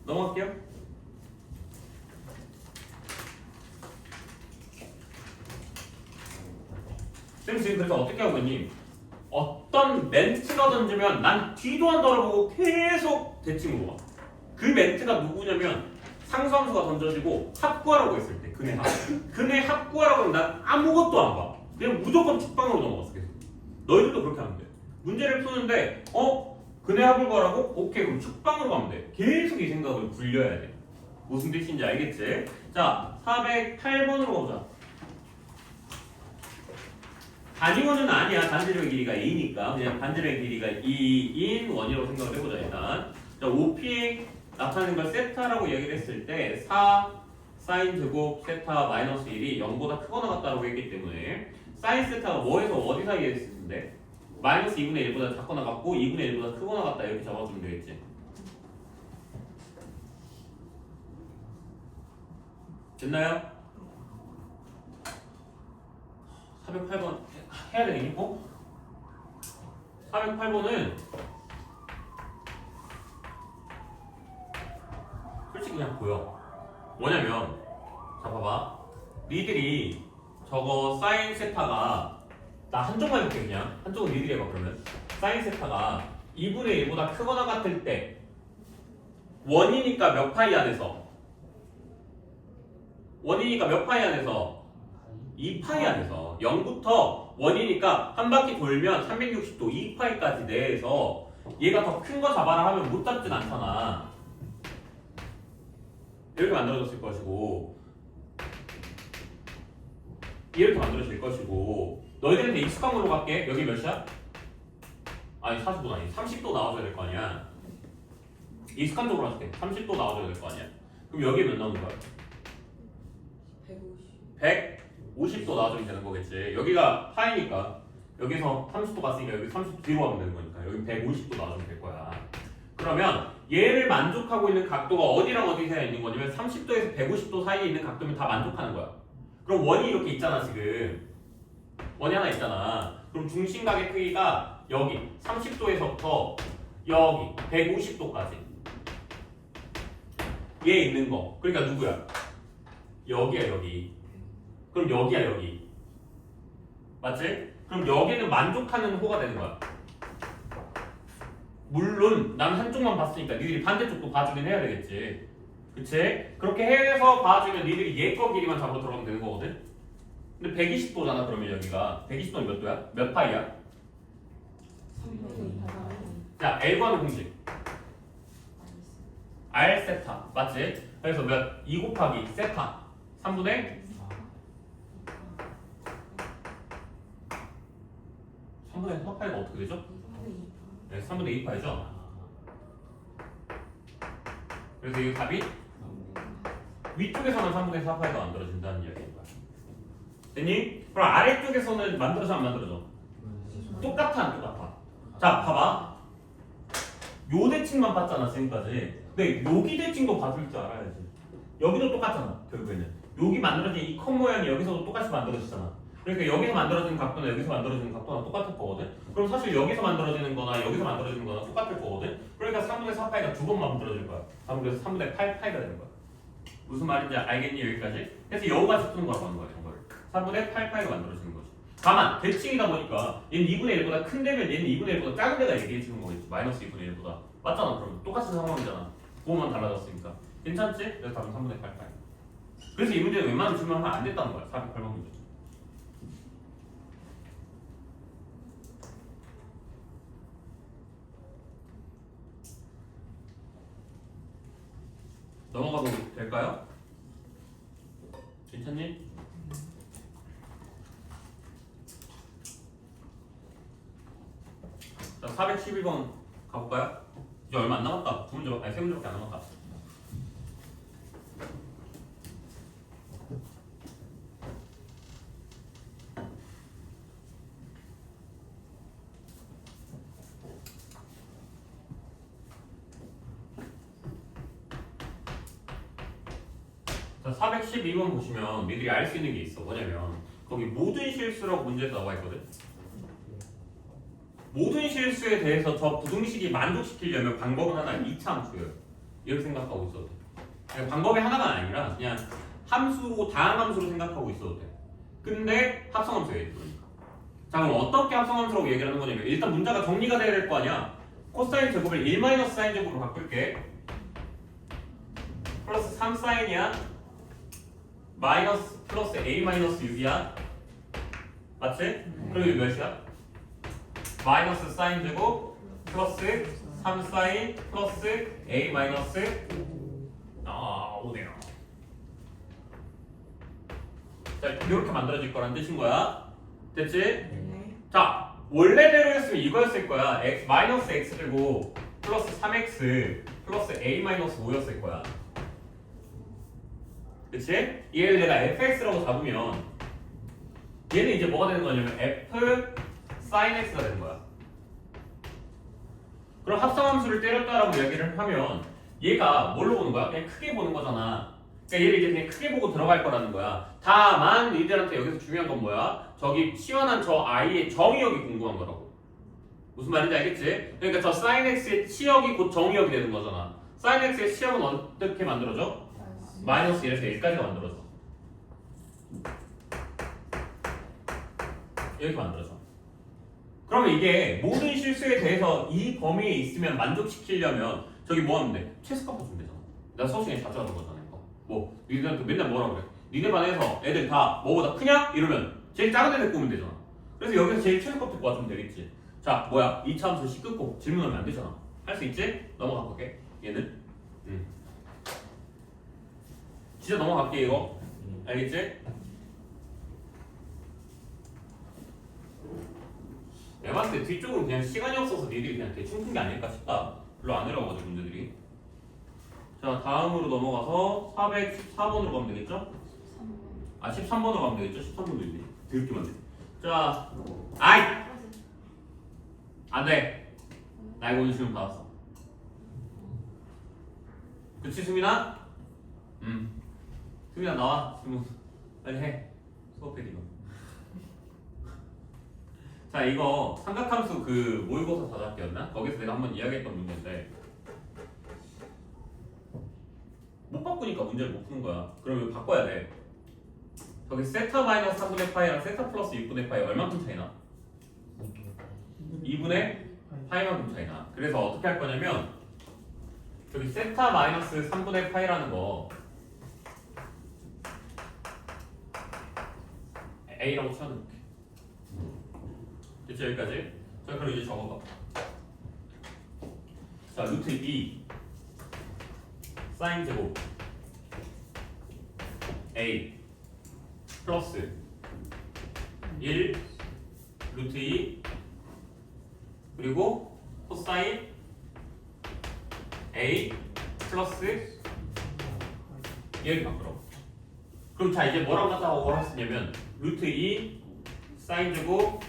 넘어갈게요. 쌤 지금 그래서 어떻게 하고 있니? 어떤 멘트가 던지면 난 뒤도 안 돌아보고 계속 대칭으로 와. 그 멘트가 누구냐면 상수함수가 던져지고 합구하라고 했을 때 근해 합구하라고 하면 난 아무것도 안 봐. 그냥 무조건 축방으로 넘어갔어. 계속. 너희들도 그렇게 하면 돼. 문제를 푸는데 근해 합을 구하라고? 오케이 그럼 축방으로 가면 돼. 계속 이 생각을 굴려야 돼. 무슨 뜻인지 알겠지? 자 408번으로 가보자. 단위원은 아니야. 단지름의 길이가 A니까 그냥 단지름의 길이가 2인 원이라고 생각을 해보자. 일단 자 5P 나타내는 걸 세타라고 얘기를 했을 때 4 사인 제곱 세타 마이너스 1이 0보다 크거나 같다라고 했기 때문에 사인 세타가 뭐에서 어디 사이에 있는데 마이너스 2분의 1보다 작거나 같고 2분의 1보다 크거나 같다 이렇게 잡아주면 되겠지. 됐나요? 408번 해야 되겠니? 408번은 솔직히 그냥 보여. 뭐냐면 자 봐봐. 니들이 저거 사인 세타가 나 한쪽만 해볼게. 그냥 한쪽은 니들이 해봐. 그러면 사인 세타가 2분의 1보다 크거나 같을 때 원이니까 몇 파이 안에서 2파이 안에서 0부터 원이니까 한 바퀴 돌면 360도 2파이까지 내에서 얘가 더 큰 거 잡아라 하면 못 잡진 않잖아. 이렇게 만들어졌을 것이고 이렇게 만들어질 것이고 너희들한테 익숙한 걸로 갈게. 여기 몇이야? 아니 40도 아니 30도 나와줘야 될 거 아니야. 이 습관적으로 할게. 30도 나와줘야 될 거 아니야. 그럼 여기에 몇 나오는 거야? 150. 150도 나와주면 되는 거겠지. 여기가 파이니까 여기서 30도 갔으니까 여기 30도 뒤로 가면 되는 거니까 여기 150도 나와주면 될 거야. 그러면 얘를 만족하고 있는 각도가 어디랑 어디 사이에 있는 거냐면 30도에서 150도 사이에 있는 각도면 다 만족하는 거야. 그럼 원이 이렇게 있잖아 지금. 원이 하나 있잖아. 그럼 중심각의 크기가 여기 30도에서부터 여기 150도까지 얘 있는 거. 그러니까 누구야? 여기야 여기. 그럼 여기야 여기. 맞지? 그럼 여기는 만족하는 호가 되는 거야. 물론 난 한쪽만 봤으니까 니들이 반대쪽도 봐주긴 해야 되겠지. 그치? 그렇게 해서 봐주면 니들이 얘 거 길이만 잡으러 들어가면 되는 거거든. 근데 120도잖아 그러면 여기가. 120도는 몇 도야? 몇 파이야? 자, L 구하는 공식 R 세타 맞지? 그래서 몇? 2 곱하기 세타 3분의 4파이가 어떻게 되죠? 네, 3분의 2파이죠? 그래서 이 답이 위쪽에서는 3분의 4파이가 만들어진다는 이야기인 거야. 됐니? 그럼 아래쪽에서는 만들어져 안 만들어져? 똑같아 안 똑같아? 자 봐봐 요 대칭만 봤잖아 지금까지. 근데 여기 대칭도 봐줄 줄 알아야지. 여기도 똑같잖아 결국에는. 여기 만들어진 이 컵 모양이 여기서도 똑같이 만들어지잖아. 그러니까 여기서 만들어지는 각도나 여기서 만들어지는 각도랑 똑같을 거거든. 그럼 사실 여기서 만들어지는 거나 여기서 만들어지는 거나 똑같을 거거든. 그러니까 3분의 4파이가 두 번 만들어질 거야. 그래서 3분의 8파이가 되는 거야. 무슨 말인지 알겠니 여기까지? 그래서 여우같이 푸는 거라고 하는 거야 이런 걸. 3분의 8파이가 만들어지는 거지. 다만 대칭이다 보니까 얘는 2분의 1보다 큰 데면 얘는 2분의 1보다 작은 데가 얘기해 주는 거겠지. 마이너스 2분의 1보다. 맞잖아 그러면. 똑같은 상황이잖아. 그거만 달라졌으니까. 괜찮지? 그래서 답은 3분의 8파이. 그래서 이 문제는 웬만하면 질문하면 안 됐다는 거야. 408번 문제. 넘어가도 될까요? 괜찮니? 자, 412번 가볼까요? 이제 얼마 안 남았다. 두 문제, 아니 세 문제밖에 안 남았다. 자, 412번 보시면 니들이 알 수 있는 게 있어. 뭐냐면 거기 모든 실수라고 문제에서 나와 있거든. 모든 실수에 대해서 저 부등식이 만족시키려면 방법은 하나 2차 함수예요. 이렇게 생각하고 있어도 돼. 그러니까 방법이 하나가 아니라 그냥 함수로 다항 함수로 생각하고 있어도 돼. 근데 합성함수예요. 그러니까. 자 그럼 어떻게 합성함수라고 얘기를 하는 거냐면 일단 문자가 정리가 돼야 될 거 아니야. 코사인 제곱을 1 사인 제곱으로 바꿀게. 플러스 3 사인이야. 마이너스 플러스 a 마이너스 6이야. 맞지? 그리고 이게 몇이야? 마이너스 사인 제곱 플러스 3 사인 플러스 a 마이너스 5네요. 자 이렇게 만들어질 거란 뜻인 거야. 됐지? 네. 자 원래대로였으면 이거였을 거야. x 마이너스 x 제곱 플러스 3x 플러스 a 마이너스 5였을 거야. 그치? 얘를 내가 fx라고 잡으면 얘는 이제 뭐가 되는 거냐면 f sin x가 되는 거야. 그럼 합성함수를 때렸다라고 이야기를 하면 얘가 뭘로 보는 거야? 그냥 크게 보는 거잖아. 그러니까 얘를 이제 그냥 크게 보고 들어갈 거라는 거야. 다만 니들한테 여기서 중요한 건 뭐야? 저기 시원한 저 i의 정의역이 궁금한 거라고. 무슨 말인지 알겠지? 그러니까 저 sin x의 치역이 곧 정의역이 되는 거잖아. sin x의 치역은 어떻게 만들어져? 마이너스 1에서 1까지가 만들어져. 이렇게 만들어져. 그러면 이게 모든 실수에 대해서 이 범위에 있으면 만족시키려면 저기 뭐 하면 돼? 최소값 보면 되잖아. 나 수업 시간에 자주 하는 거잖아 이거. 뭐 니들한테 맨날 뭐라 그래? 니네 반에서 애들 다 뭐보다 크냐? 이러면 제일 작은 애들 꾸면 되잖아. 그래서 여기서 제일 최소값 듣고 와주면 되겠지. 자 뭐야? 2차 함수 식 끊고 질문하면 안 되잖아. 할 수 있지? 넘어가 볼게. 얘는 진짜 넘어갈게 이거. 알겠지? 내가 봤을 때 뒤쪽으로 그냥 시간이 없어서 니들이 그냥 대충 푼 게 아닐까 싶다. 별로 안 어려워가지고 문제들이. 자 다음으로 넘어가서 414번으로 가면 되겠죠? 13번. 아 13번으로 가면 되겠죠? 13번도 있네. 더럽게 많네. 자 아이! 안돼. 나 이거 오늘 질문 받았어. 그치 수민아? 수민아 나와 질문 빨리 해. 수업해 이거. 자 이거 삼각함수 그 모의고사 다잡기였나? 거기서 내가 한번 이야기했던 문제인데 못 바꾸니까 문제를 못 푸는 거야. 그럼 이거 바꿔야 돼. 저기 세타 마이너스 3분의 파이랑 세타 플러스 6분의 파이 얼마큼 차이나? 2분의 파이만큼 차이나. 그래서 어떻게 할 거냐면 저기 세타 마이너스 3분의 파이라는 거 A라고 쳐놓을게. 됐죠 여기까지? 자 그럼 이제 적어봐. 자 루트 2 사인 제곱 A 플러스 1 루트 2 그리고 코사인 A 플러스 이렇게 바꾸러. 그럼 자 이제 뭐랑 같다고 할 수 있냐면 루트 2 사인 제곱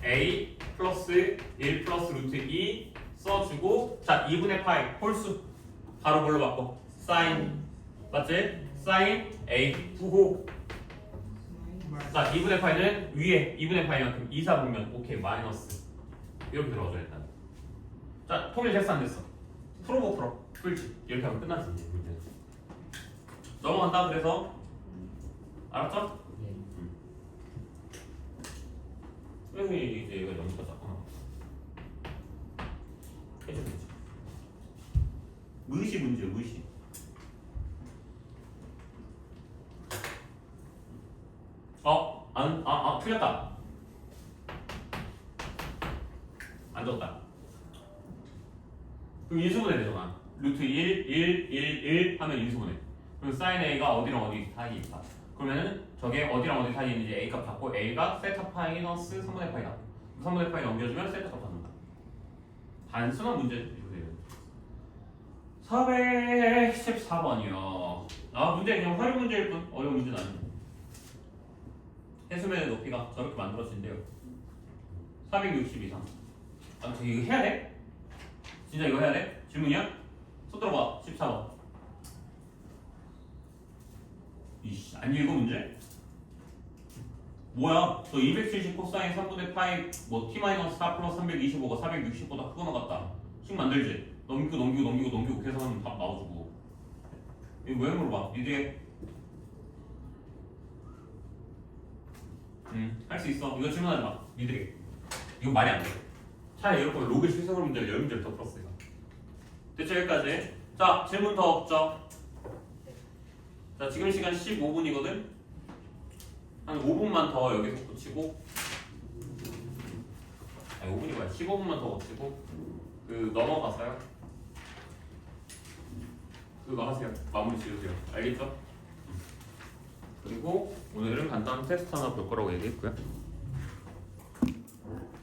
A 플러스 1 플러스 루트 2 써주고 자 2분의 파이 홀수 바로 뭘로 바꿔? 사인 맞지? 사인 A 부호. 자 2분의 파이는 위에 2분의 파이만큼 2, 4 보면 오케이 마이너스 이렇게 들어가줘야 된다. 자 통일 계산 됐어. 풀어 풀지 이렇게 하면 끝나지 문제. 넘어간다. 그래서 알았죠? 선생님이 이제 얘가 연습하자. 해줘 되지. 의시 문제 의시. 틀렸다. 안 적었다. 그럼 인수분해 되잖아. 루트 1, 1, 1, 1 하면 인수분해. 그럼 사인 A가 어디랑 어디 사이에 있다. 그러면은 저게 어디랑 어디 사이에 있는지 A 값 잡고 A가 세타 파이너스 3분의 파이다. 3분의 파이 넘겨주면 세타 값 잡는다. 단순한 문제. 414번이요. 아 문제 그냥 활용 문제일 뿐 어려운 문제는 아니고. 해수면의 높이가 저렇게 만들어진대요. 460 이상. 아, 저 이거 해야 돼? 진짜 이거 해야 돼? 질문이야? 손 들어봐. 14번. 이씨, 안 읽어 문제? 뭐야? 저 270 코사인 3분의 파이 뭐 t-4 플러스 325가 460보다 크거나 같다. 식 만들지? 넘기고 계산하면 답 나와주고. 이거 왜 물어봐? 이게 할 수 있어. 이거 질문하지 마. 니들이. 이거 말이 안 돼. 차라리 이럴 거면 로그 실생활 문제를 10문제를 더 풀었어. 이거. 됐죠? 여기까지. 자, 질문 더 없죠? 자, 지금 시간 15분이거든? 한 5분만 더 여기서 붙이고 아니 5분이 뭐야? 15분만 더 붙이고 그 넘어가서요. 그거 하세요. 마무리 지으세요. 알겠죠? 그리고 오늘은 간단한 테스트 하나 볼 거라고 얘기했고요.